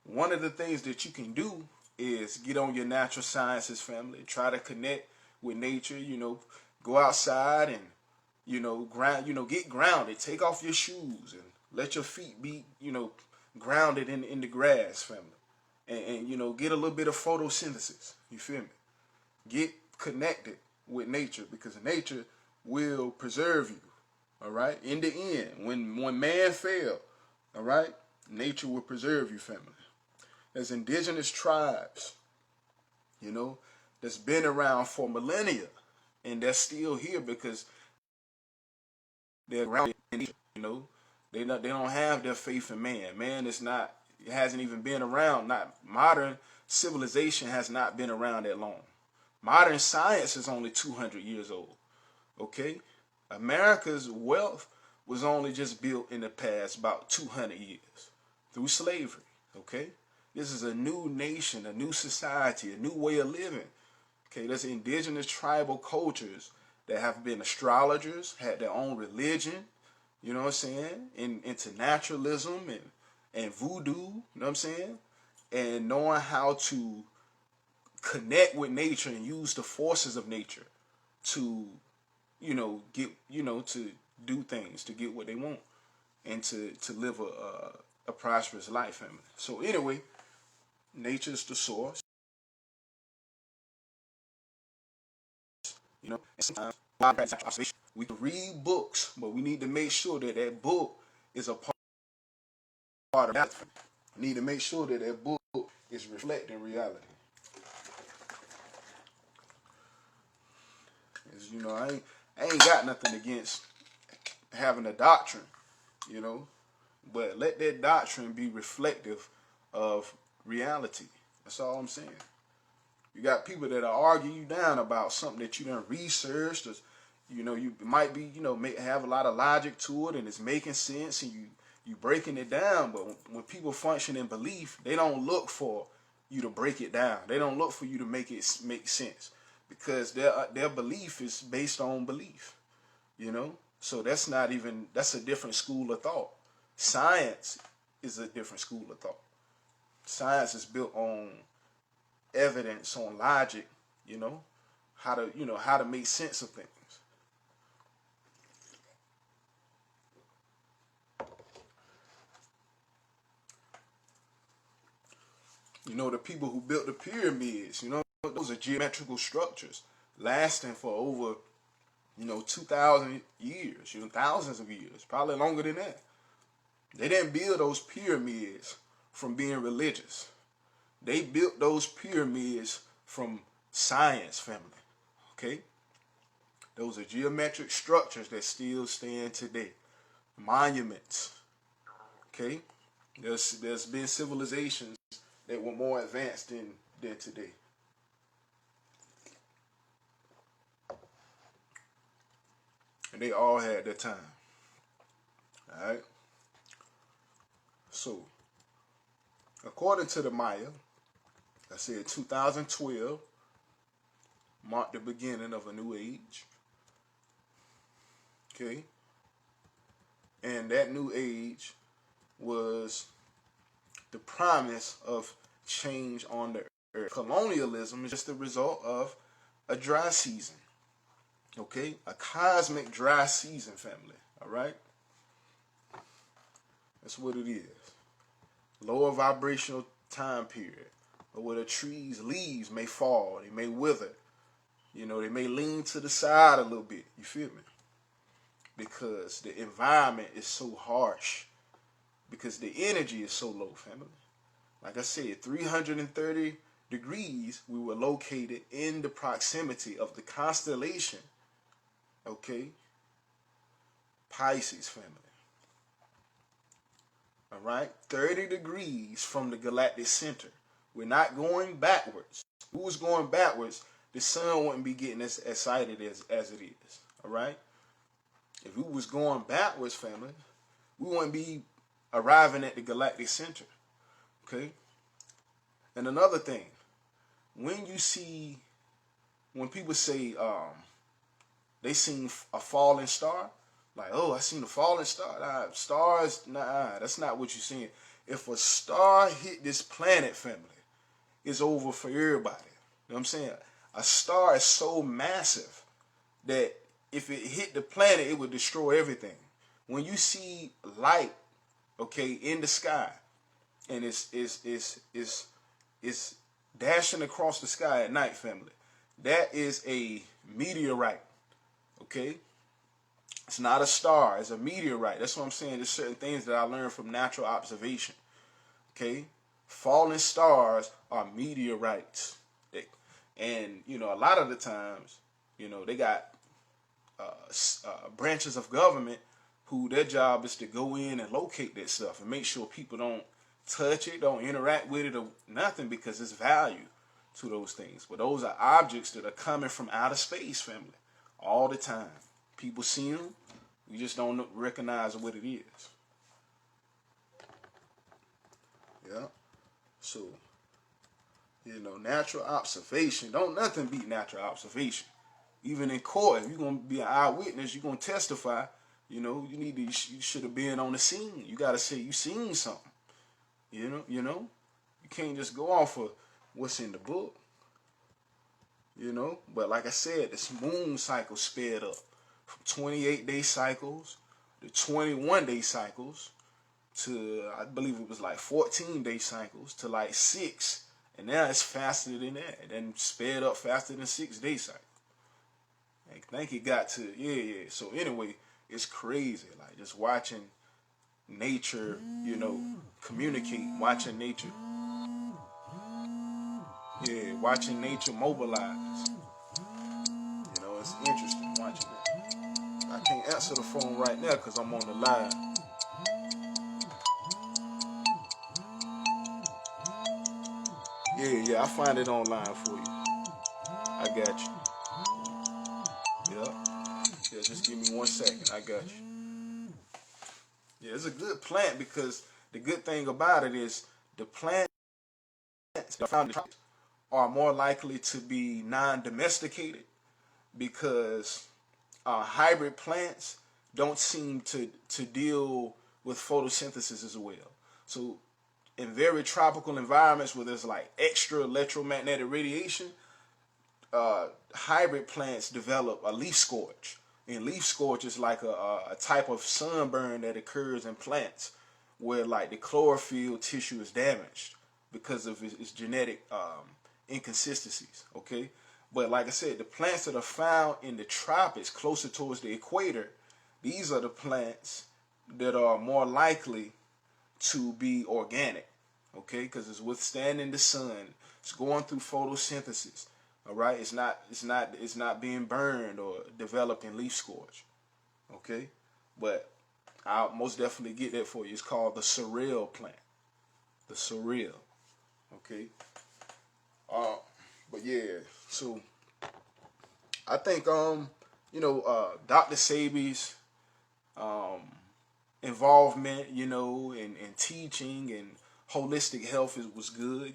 one of the things that you can do is get on your natural sciences, family. Try to connect with nature, you know, go outside and, you know, get grounded. Take off your shoes and let your feet be, you know, grounded in the grass, family. And you know, get a little bit of photosynthesis. You feel me? Get connected with nature, because nature will preserve you. All right? In the end, when man failed, all right, nature will preserve you, family. There's indigenous tribes, you know, that's been around for millennia, and they're still here because they're grounded in nature. You know, they don't have their faith in man. Man is not. It hasn't even been around. Not modern civilization has not been around that long. Modern science is only 200 years old. Okay, America's wealth was only just built in the past about 200 years through slavery. Okay, this is a new nation, a new society, a new way of living. Okay, there's indigenous tribal cultures that have been astrologers, had their own religion. You know what I'm saying? Into naturalism and voodoo, you know what I'm saying? And knowing how to connect with nature and use the forces of nature to, you know, to do things, to get what they want, and to live a prosperous life, family. So anyway, nature's the source. You know, and sometimes we can read books, but we need to make sure that that book is a part of reality. We need to make sure that that book is reflecting reality. As you know, I ain't got nothing against having a doctrine, you know, but let that doctrine be reflective of reality. That's all I'm saying. You got people that are arguing you down about something that you done researched, or you know, you might be, you know, have a lot of logic to it, and it's making sense, and you breaking it down. But when people function in belief, they don't look for you to break it down. They don't look for you to make it make sense, because their belief is based on belief. You know, so that's a different school of thought. Science is a different school of thought. Science is built on evidence, on logic, you know, how to make sense of things. You know, the people who built the pyramids, you know, those are geometrical structures lasting for over, 2,000 years, thousands of years, probably longer than that. They didn't build those pyramids from being religious. They built those pyramids from science, family. Okay? Those are geometric structures that still stand today. Monuments. Okay? There's been civilizations that were more advanced than today. And they all had their time. Alright? So, according to the Maya, I said 2012 marked the beginning of a new age. Okay? And that new age was the promise of change on the earth. Colonialism is just the result of a dry season. Okay? A cosmic dry season, family. Alright? That's what it is. Lower vibrational time period. Or where the trees' leaves may fall, they may wither. You know, they may lean to the side a little bit. You feel me? Because the environment is so harsh. Because the energy is so low, family. Like I said, 330 degrees, we were located in the proximity of the constellation, okay, Pisces, family. All right, 30 degrees from the galactic center. We're not going backwards. If we was going backwards, the sun wouldn't be getting as excited as it is. All right. If we was going backwards, family, we wouldn't be arriving at the galactic center. Okay. And another thing, when people say they seen a falling star, like, oh, I seen a falling star. Nah, stars, nah, that's not what you're seeing. If a star hit this planet, family, it's over for everybody. You know what I'm saying? A star is so massive that if it hit the planet, it would destroy everything. When you see light, okay, in the sky, and it's dashing across the sky at night, family, that is a meteorite. Okay? It's not a star. It's a meteorite. That's what I'm saying. There's certain things that I learned from natural observation. Okay? Falling stars are meteorites. And, a lot of the times, they got branches of government who their job is to go in and locate that stuff and make sure people don't touch it, don't interact with it or nothing, because it's value to those things. But those are objects that are coming from outer space, family, all the time. People see them, we just don't recognize what it is. Yeah. So, natural observation. Don't nothing beat natural observation. Even in court, if you're going to be an eyewitness, you're going to testify, you should have been on the scene. You got to say you seen something. You can't just go off of what's in the book. But like I said, this moon cycle sped up from 28-day cycles to 21-day cycles to, I believe it was like 14-day cycles to like 6 And now it's faster than that. And sped up faster than 6-day cycle. I think it got to, yeah. So anyway, it's crazy. Like just watching nature, communicate, watching nature. Yeah, watching nature mobilize. It's interesting watching that. I can't answer the phone right now because I'm on the line. Yeah, I find it online for you. I got you. Yep. Yeah, just give me 1 second. I got you. Yeah, it's a good plant because the good thing about it is the plants that are found in the tropics are more likely to be non-domesticated because hybrid plants don't seem to deal with photosynthesis as well. So in very tropical environments where there's like extra electromagnetic radiation, hybrid plants develop a leaf scorch. And leaf scorch is like a type of sunburn that occurs in plants where like the chlorophyll tissue is damaged because of its genetic inconsistencies, okay? But like I said, the plants that are found in the tropics closer towards the equator, these are the plants that are more likely to be organic, okay? Because it's withstanding the sun, it's going through photosynthesis. All right, it's not being burned or developing leaf scorch. Okay, but I'll most definitely get that for you. It's called the sorrel plant. The sorrel. Okay. But yeah, so I think Dr. Sabi's involvement, in teaching and holistic health was good,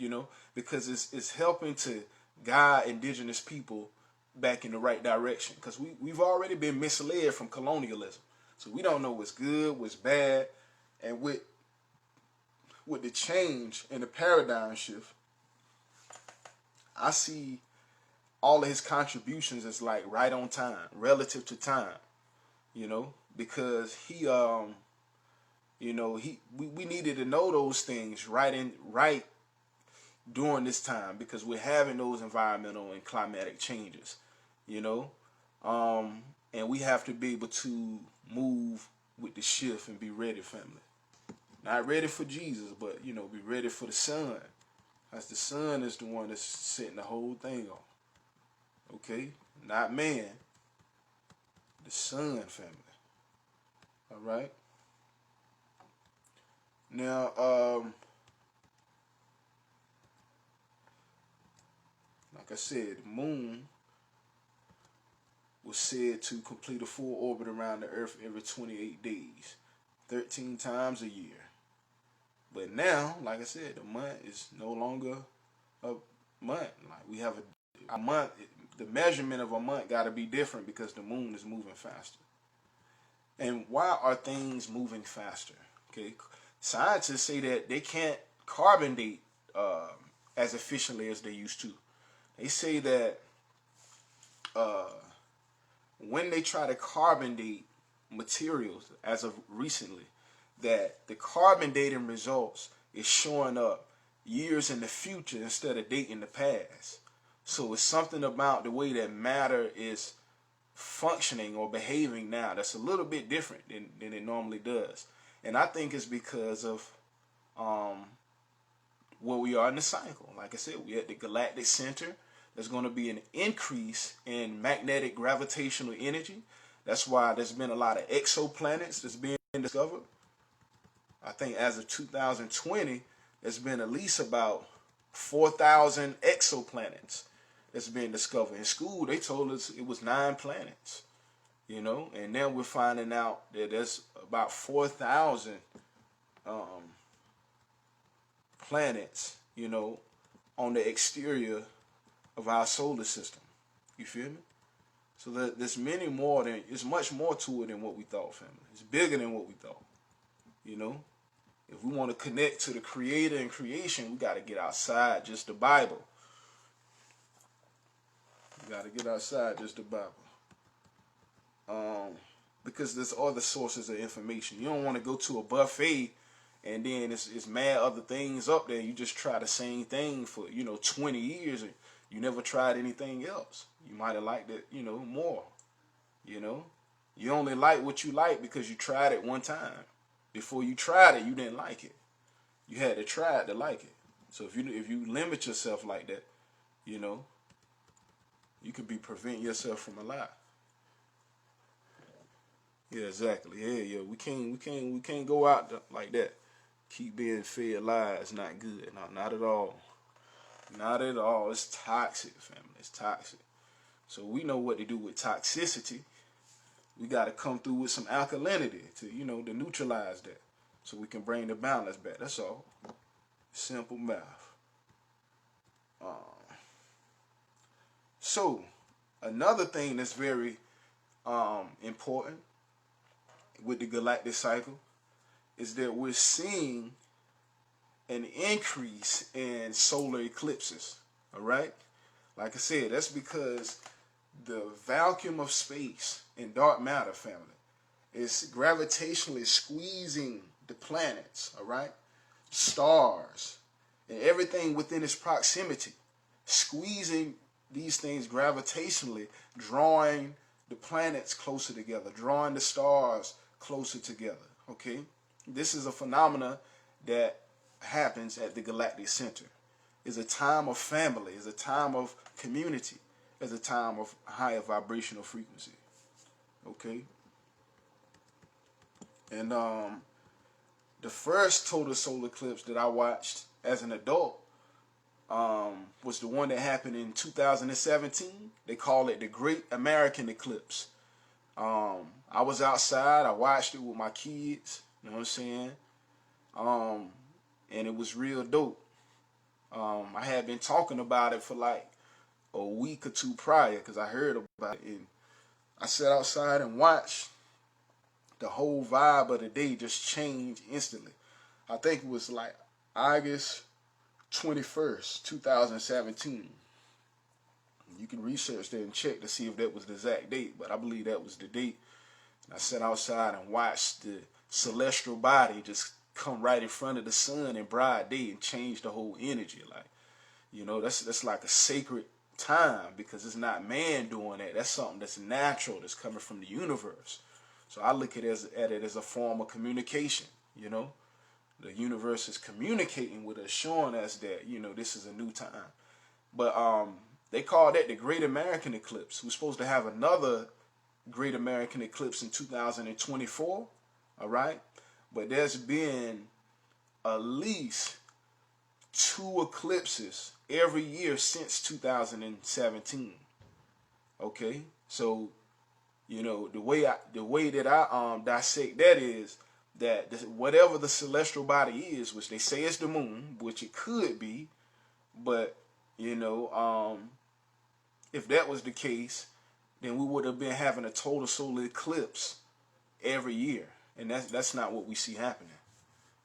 because it's helping to guide indigenous people back in the right direction. Because we've already been misled from colonialism. So we don't know what's good, what's bad. And with the change in the paradigm shift, I see all of his contributions as like right on time, relative to time, because we needed to know those things right during this time because we're having those environmental and climatic changes, and we have to be able to move with the shift and be ready, family. Not ready for Jesus, but, be ready for the sun. As the sun is the one that's setting the whole thing on. Okay? Not man. The sun, family. All right? Now, like I said, the moon was said to complete a full orbit around the Earth every 28 days, 13 times a year. But now, like I said, the month is no longer a month. Like we have a month, the measurement of a month got to be different because the moon is moving faster. And why are things moving faster? Okay, scientists say that they can't carbon date as efficiently as they used to. They say that when they try to carbon date materials as of recently, that the carbon dating results is showing up years in the future instead of dating the past. So it's something about the way that matter is functioning or behaving now that's a little bit different than it normally does. And I think it's because of where we are in the cycle. Like I said, we're at the galactic center. There's going to be an increase in magnetic gravitational energy. That's why there's been a lot of exoplanets that's being discovered. I think as of 2020, there's been at least about 4,000 exoplanets that's been discovered. In school, they told us it was 9 planets, and now we're finding out that there's about 4,000 planets, on the exterior of our solar system. You feel me? So there's many more it's much more to it than what we thought, family. It's bigger than what we thought, If we want to connect to the creator and creation, we got to get outside just the Bible. We got to get outside just the Bible. Because there's other sources of information. You don't want to go to a buffet and then it's mad other things up there. You just try the same thing for 20 years, and you never tried anything else. You might have liked it more. You only like what you like because you tried it one time. Before you tried it, you didn't like it. You had to try it to like it. So if you limit yourself like that, you could be preventing yourself from a lot. Yeah, exactly. Yeah. We can't go out like that. Keep being fed lies. Not good. No, not at all. Not at all. It's toxic, family. It's toxic. So we know what to do with toxicity. We got to come through with some alkalinity to neutralize that, so we can bring the balance back. That's all. Simple math. So another thing that's very important with the galactic cycle is that we're seeing an increase in solar eclipses. All right, like I said, that's because the vacuum of space and dark matter, family, is gravitationally squeezing the planets, all right, stars, and everything within its proximity, squeezing these things gravitationally, drawing the planets closer together, drawing the stars closer together. Okay, this is a phenomena that happens at the galactic center. It's a time of family. It's a time of community. It's a time of higher vibrational frequency. Okay, and the first total solar eclipse that I watched as an adult was the one that happened in 2017. They call it the Great American Eclipse. I was outside. I watched it with my kids. You know what I'm saying? And it was real dope. I had been talking about it for like a week or two prior because I heard about it. And I sat outside and watched. The whole vibe of the day just changed instantly. I think it was like August 21st, 2017. You can research that and check to see if that was the exact date, but I believe that was the date. And I sat outside and watched the celestial body just come right in front of the sun in broad day and change the whole energy. Like, that's like a sacred time because it's not man doing that. That's something that's natural, that's coming from the universe. So I look at it as a form of communication. The universe is communicating with us, showing us that this is a new time. But they call that the Great American Eclipse. We're supposed to have another Great American Eclipse in 2024. All right, but there's been at least 2 eclipses every year since 2017. Okay, so the way that I dissect that is that whatever the celestial body is, which they say is the moon, which it could be, but if that was the case, then we would have been having a total solar eclipse every year, and that's not what we see happening.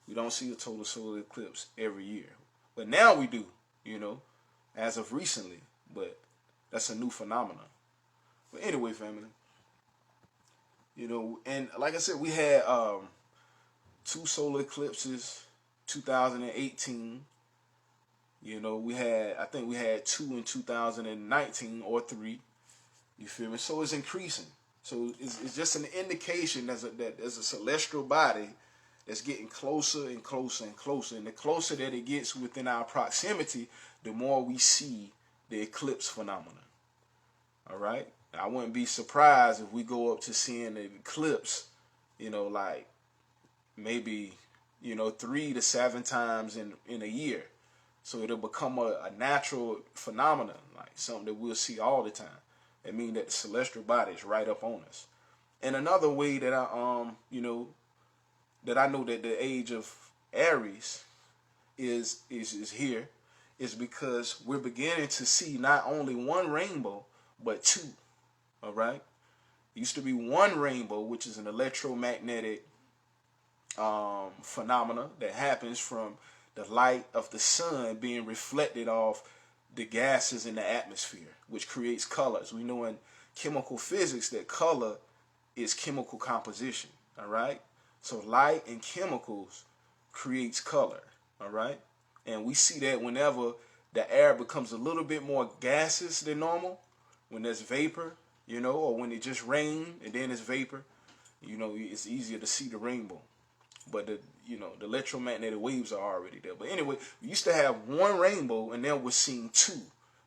We don't see a total solar eclipse every year, but now we do, as of recently. But that's a new phenomenon. But anyway, family, and like I said, we had 2 solar eclipses, 2018. I think we had 2 in 2019 or 3. You feel me? So it's increasing. So it's just an indication that there's a celestial body that's getting closer and closer and closer. And the closer that it gets within our proximity, the more we see the eclipse phenomenon. All right? I wouldn't be surprised if we go up to seeing the eclipse, like maybe, 3 to 7 times in a year. So it'll become a natural phenomenon, like something that we'll see all the time. It means that the celestial body is right up on us. And another way that that I know that the age of Aries is here is because we're beginning to see not only one rainbow, but 2. All right? It used to be one rainbow, which is an electromagnetic phenomena that happens from the light of the sun being reflected off the gases in the atmosphere, which creates colors. We know in chemical physics that color is chemical composition. All right? So light and chemicals creates color, all right? And we see that whenever the air becomes a little bit more gaseous than normal, when there's vapor, or when it just rains and then it's vapor, it's easier to see the rainbow. But the electromagnetic waves are already there. But anyway, we used to have one rainbow and then we're seeing two,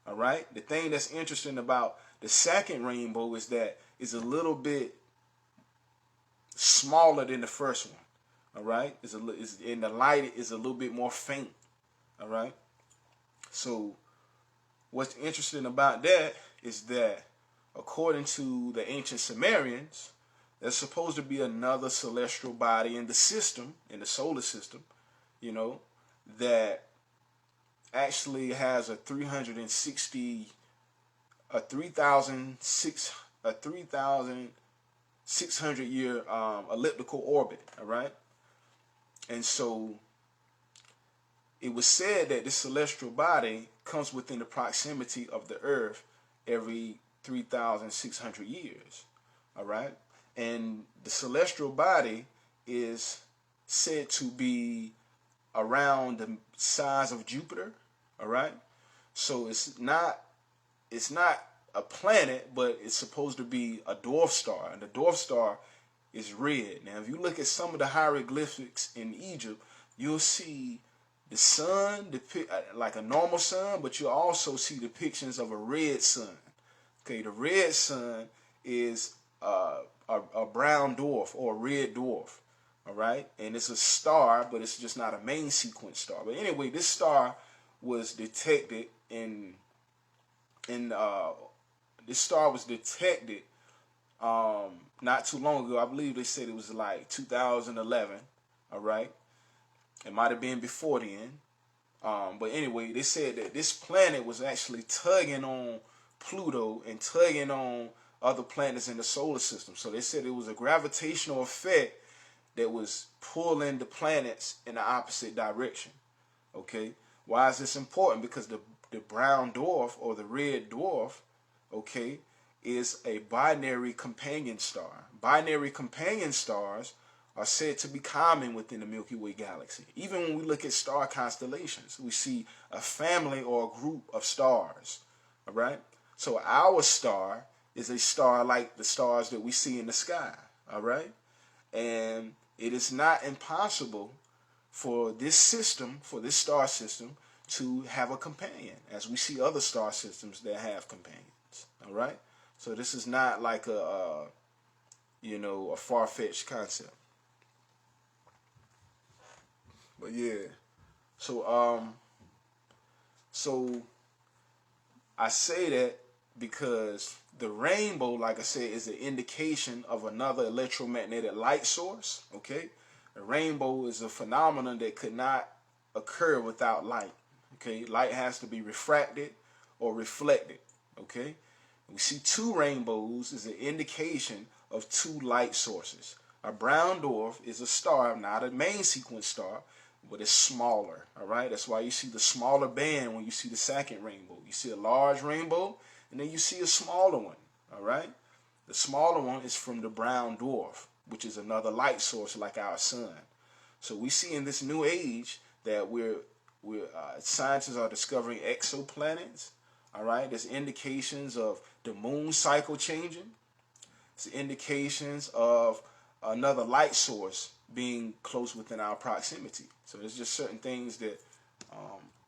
all right? The thing that's interesting about the second rainbow is that it's a little bit smaller than the first one, all right? And the light is a little bit more faint, all right? So what's interesting about that is that according to the ancient Sumerians, there's supposed to be another celestial body in the system, in the solar system, that actually has a 3,600 year elliptical orbit, all right? And so it was said that this celestial body comes within the proximity of the Earth every 3,600 years, all right? And the celestial body is said to be around the size of Jupiter, all right? So it's not a planet, but it's supposed to be a dwarf star, and the dwarf star is red. Now, if you look at some of the hieroglyphics in Egypt, you'll see the sun like a normal sun, but you'll also see depictions of a red sun. Okay, the red sun is a brown dwarf or a red dwarf, all right? And it's a star, but it's just not a main sequence star. But anyway, this star was detected not too long ago. I believe they said it was like 2011, all right? It might have been before then. But anyway, they said that this planet was actually tugging on Pluto and tugging on other planets in the solar system. So they said it was a gravitational effect that was pulling the planets in the opposite direction. Okay? Why is this important? Because the brown dwarf or the red dwarf, okay, is a binary companion star. Binary companion stars are said to be common within the Milky Way galaxy. Even when we look at star constellations, we see a family or a group of stars, all right? So our star is a star like the stars that we see in the sky, all right? And it is not impossible for this system, for this star system, to have a companion, as we see other star systems that have companions, all right? So this is not like a far-fetched concept. But yeah, so I say that because the rainbow, like I said, is an indication of another electromagnetic light source, okay? A rainbow is a phenomenon that could not occur without light, okay? Light has to be refracted or reflected, okay? We see two rainbows is an indication of two light sources. A brown dwarf is a star, not a main sequence star, but it's smaller, all right? That's why you see the smaller band when you see the second rainbow. You see a large rainbow, and then you see a smaller one, all right? The smaller one is from the brown dwarf, which is another light source like our sun. So we see in this new age that scientists are discovering exoplanets, all right? There's indications of the moon cycle changing. It's indications of another light source being close within our proximity. So there's just certain things that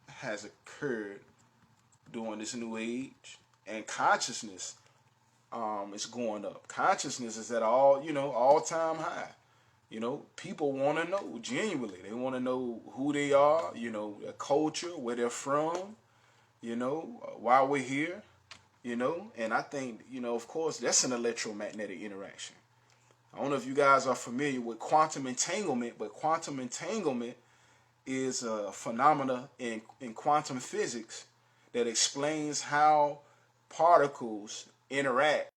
has occurred during this new age, and consciousness is going up. Consciousness is at all-time high. People want to know genuinely. They want to know who they are, their culture, where they're from, why we're here, and I think, of course, that's an electromagnetic interaction. I don't know if you guys are familiar with quantum entanglement, but quantum entanglement is a phenomena in quantum physics that explains how particles interact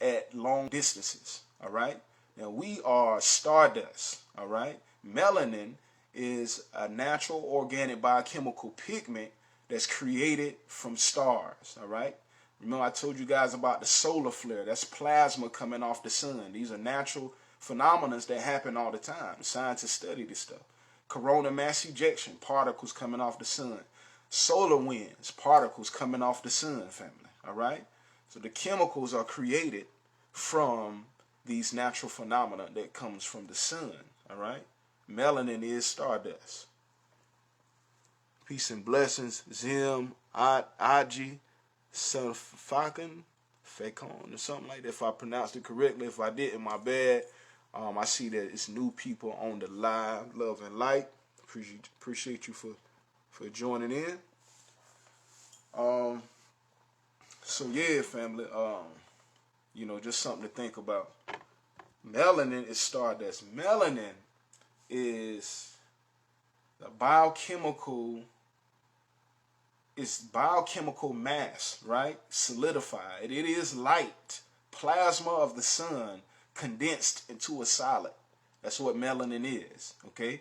at long distances, all right? Now, we are stardust, all right? Melanin is a natural organic biochemical pigment that's created from stars, all right? Remember I told you guys about the solar flare. That's plasma coming off the sun. These are natural phenomena that happen all the time. Scientists study this stuff. Corona mass ejection, particles coming off the sun. Solar winds, particles coming off the sun, family. All right? So the chemicals are created from these natural phenomena that comes from the sun. All right? Melanin is stardust. Peace and blessings. Zim, Aji, Fakon, or something like that. If I pronounced it correctly. If I didn't, my bad. I see that it's new people on the live. Love and light. Appreciate you for joining in. So yeah, family. Just something to think about. Melanin is stardust. Melanin is the biochemical mass, right? Solidified. It is light, plasma of the sun condensed into a solid. That's what melanin is, okay?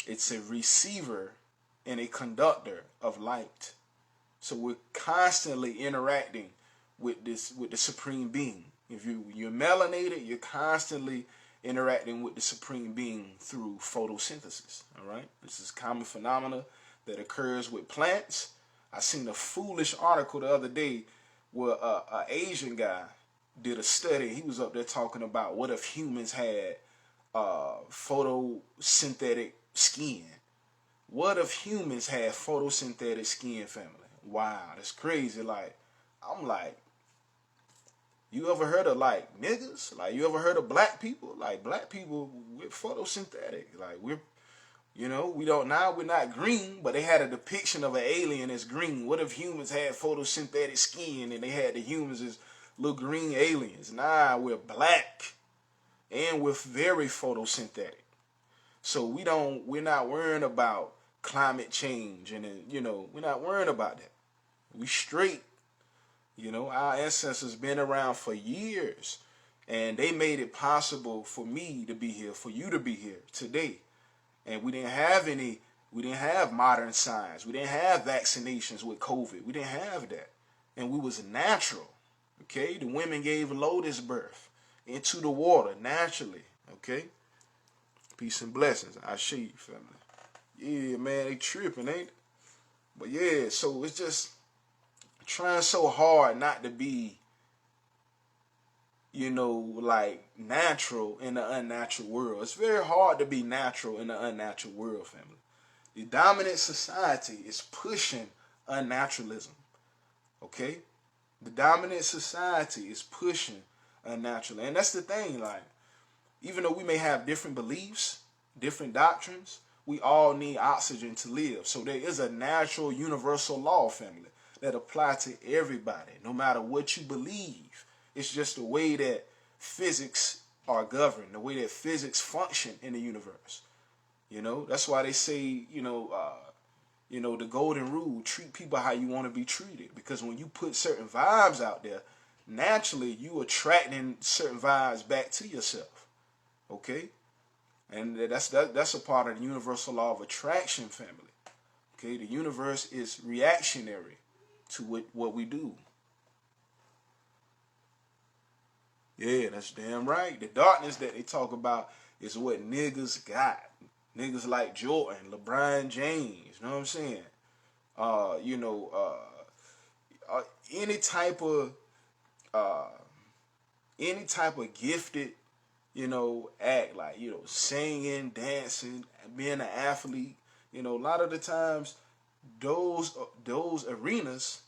It's a receiver and a conductor of light. So we're constantly interacting with the supreme being. If you're melanated, you're constantly interacting with the supreme being through photosynthesis. All right, this is a common phenomena that occurs with plants. I seen a foolish article the other day where an Asian guy did a study. He was up there talking about what if humans had photosynthetic skin. What if humans had photosynthetic skin, family? Wow, that's crazy. Like, I'm like, you ever heard of like niggas? Like, you ever heard of black people? Like, black people, we're photosynthetic. Like, we're not green, but they had a depiction of an alien as green. What if humans had photosynthetic skin and they had the humans as little green aliens? Nah, we're black and we're very photosynthetic. So we're not worrying about climate change and we're not worrying about that. We straight. Our ancestors been around for years and they made it possible for me to be here, for you to be here today. And we didn't have modern science. We didn't have vaccinations with COVID. We didn't have that. And we was natural. Okay? The women gave Lotus birth into the water naturally. Okay? Peace and blessings. I show you, family. Yeah, man, they tripping, ain't it? But yeah, so it's just trying so hard not to be, like natural in the unnatural world. It's very hard to be natural in the unnatural world, family. The dominant society is pushing unnaturalism. Okay? The dominant society is pushing unnatural. And that's the thing, like, even though we may have different beliefs, different doctrines, we all need oxygen to live. So there is a natural universal law, family, that apply to everybody, no matter what you believe. It's just the way that physics are governed, the way that physics function in the universe. That's why they say, the golden rule, treat people how you want to be treated. Because when you put certain vibes out there, naturally you attracting certain vibes back to yourself. Okay? And that's a part of the universal law of attraction, family. Okay? The universe is reactionary to what we do. Yeah, that's damn right. The darkness that they talk about is what niggas got. Niggas like Jordan, LeBron James, you know what I'm saying? Any type of gifted, act, like, singing, dancing, being an athlete. A lot of the times those arenas,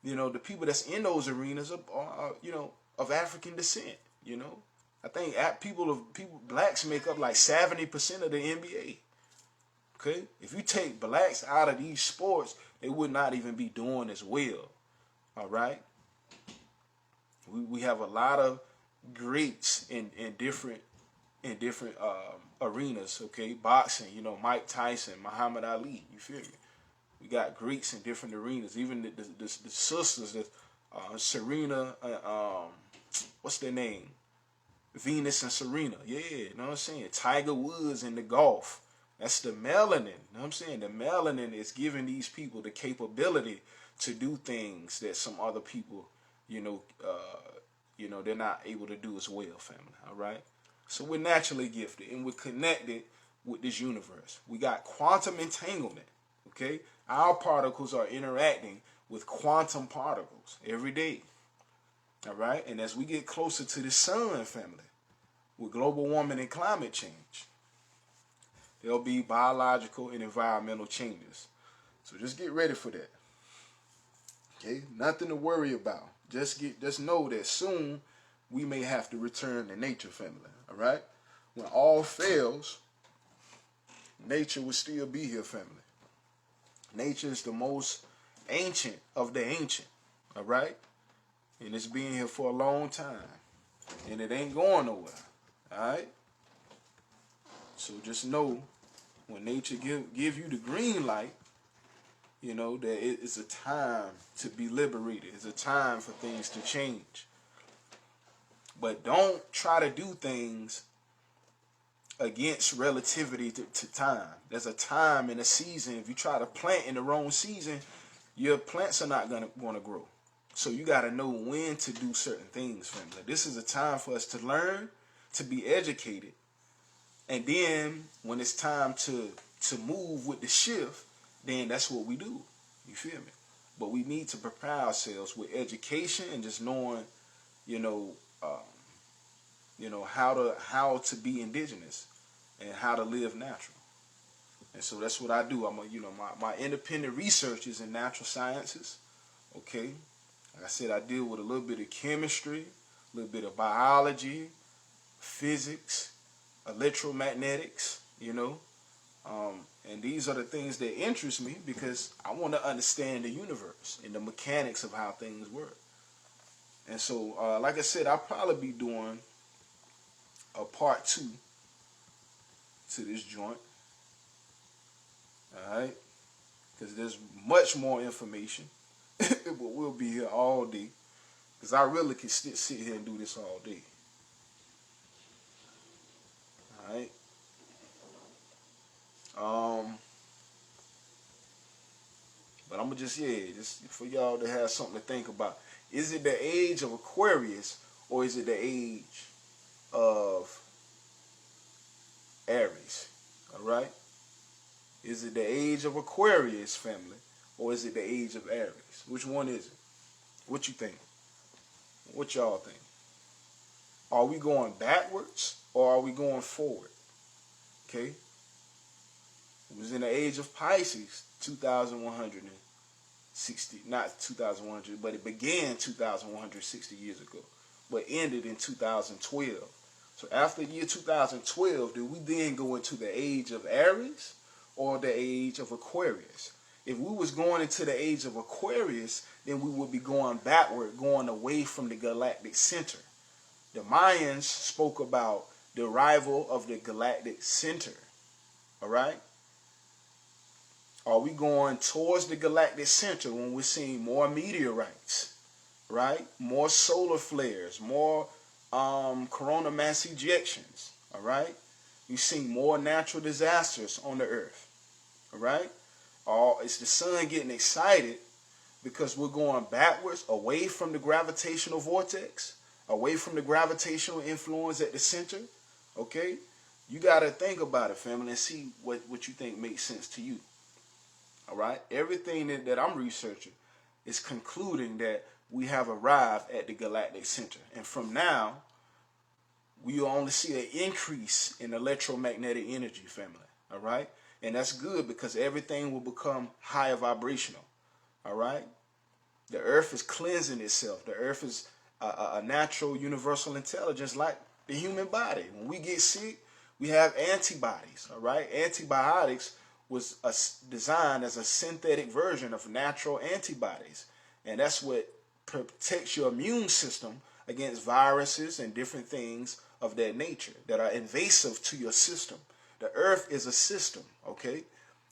the people that's in those arenas are of African descent. I think blacks make up like 70% of the NBA. Okay, if you take blacks out of these sports, they would not even be doing as well. All right, we have a lot of greats in different arenas. Okay, boxing, Mike Tyson, Muhammad Ali. You feel me? We got greats in different arenas. Even the sisters, Serena, what's their name? Venus and Serena. Yeah, you know what I'm saying? Tiger Woods in the golf. That's the melanin. You know what I'm saying? The melanin is giving these people the capability to do things that some other people, they're not able to do as well, family. All right? So we're naturally gifted and we're connected with this universe. We got quantum entanglement, okay? Our particles are interacting with quantum particles every day, all right? And as we get closer to the sun, family, with global warming and climate change, there'll be biological and environmental changes. So just get ready for that, okay? Nothing to worry about. Just know that soon we may have to return to nature, family, all right? When all fails, nature will still be here, family. Nature is the most ancient of the ancient, all right? And it's been here for a long time. And it ain't going nowhere, all right? So just know when nature give you the green light, you know, that it's a time to be liberated. It's a time for things to change. But don't try to do things against relativity to time. There's a time and a season. If you try to plant in the wrong season, your plants are not gonna grow. So you got to know when to do certain things, family. This is a time for us to learn, to be educated, and then when it's time to move with the shift, then that's what we do. You feel me? But we need to prepare ourselves with education and just knowing, how to be indigenous and how to live natural. And so that's what I do. My independent research is in natural sciences. Okay, like I said, I deal with a little bit of chemistry, a little bit of biology, physics, electromagnetics. And these are the things that interest me because I want to understand the universe and the mechanics of how things work. And so, like I said, I'll probably be doing a part 2 to this joint. All right, because there's much more information, but we'll be here all day because I really can sit here and do this all day. All right. But I'm gonna just for y'all to have something to think about. Is it the age of Aquarius or is it the age of Aries? All right. Is it the age of Aquarius, family, or is it the age of Aries? Which one is it? What you think? What y'all think? Are we going backwards or are we going forward? Okay. It was in the age of Pisces, 2,160, not 2,100, but it began 2,160 years ago, but ended in 2012. So after the year 2012, did we then go into the age of Aries or the age of Aquarius? If we was going into the age of Aquarius, then we would be going backward, going away from the galactic center. The Mayans spoke about the arrival of the galactic center. All right? Are we going towards the galactic center when we're seeing more meteorites, right? More solar flares, more corona mass ejections, all right? You're seeing more natural disasters on the earth, all right? It's the sun getting excited because we're going backwards, away from the gravitational vortex, away from the gravitational influence at the center, okay? You got to think about it, family, and see what you think makes sense to you. All right? Everything that I'm researching is concluding that we have arrived at the galactic center. And from now, we will only see an increase in electromagnetic energy, family. All right? And that's good because everything will become higher vibrational. All right? The earth is cleansing itself. The earth is a natural universal intelligence like the human body. When we get sick, we have antibodies. All right? Antibiotics was designed as a synthetic version of natural antibodies. And that's what protects your immune system against viruses and different things of that nature that are invasive to your system. The earth is a system, okay?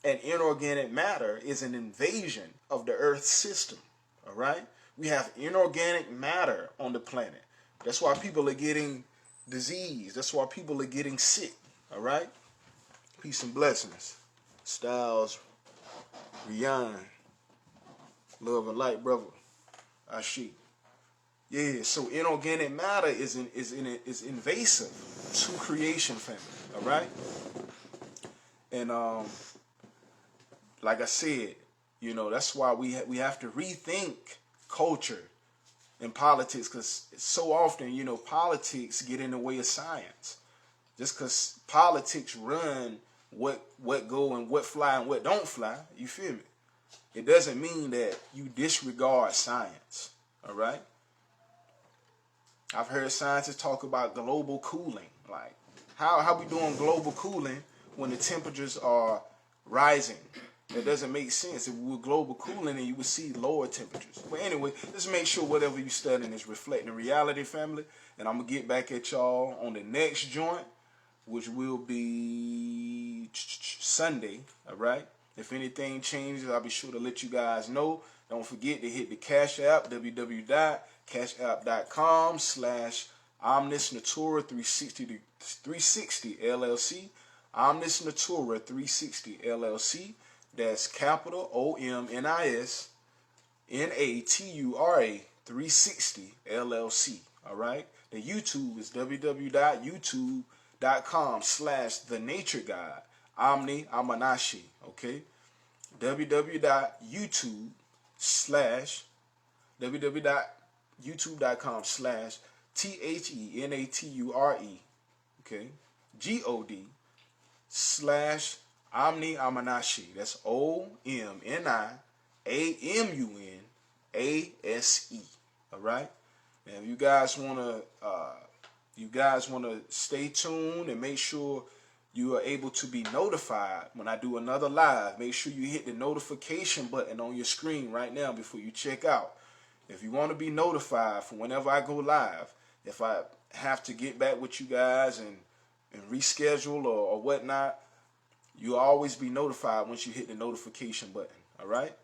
And inorganic matter is an invasion of the earth system, all right? We have inorganic matter on the planet. That's why people are getting disease. That's why people are getting sick, all right? Peace and blessings. Styles, Rian, love and light, brother. Ashi. Yeah, so inorganic matter is invasive to creation, family. All right. And like I said, you know, that's why we have to rethink culture and politics, because so often, you know, politics get in the way of science. Just because politics run what go and what fly and what don't fly, you feel me? It doesn't mean that you disregard science. All right. I've heard scientists talk about global cooling. Like, how we doing global cooling when the temperatures are rising? That doesn't make sense. If we were global cooling, then you would see lower temperatures. But anyway, just make sure whatever you're studying is reflecting reality, family. And I'm going to get back at y'all on the next joint, which will be Sunday, all right? If anything changes, I'll be sure to let you guys know. Don't forget to hit the Cash App, www.cashapp.com/OmnisNatura360 LLC. Omnis Natura 360 LLC. That's capital OMNIS NATURA 360 LLC. All right. The YouTube is www.youtube.com/TheNatureGuide Omni Amanashi. Okay. www.youtube.com/THENATURE. Okay. God/Omni Amanashi. That's OMNIAMUNASE. All right. And if you guys wanna stay tuned and make sure you are able to be notified when I do another live, make sure you hit the notification button on your screen right now before you check out. If you want to be notified for whenever I go live, if I have to get back with you guys and reschedule or whatnot, you'll always be notified once you hit the notification button. All right.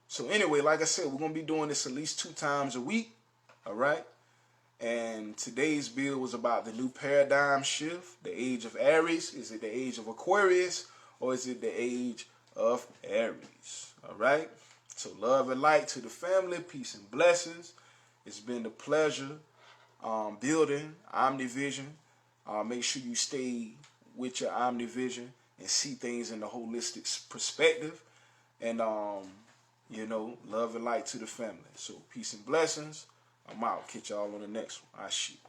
So anyway, like I said, we're gonna be doing this at least 2 times a week. All right. And today's build was about the new paradigm shift, the age of Aries. Is it the age of Aquarius or is it the age of Aries? All right. So love and light to the family, peace and blessings. It's been a pleasure building OmniVision. Make sure you stay with your OmniVision and see things in the holistic perspective. And you know, love and light to the family. So peace and blessings. I'm out. Catch y'all on the next one. I shoot.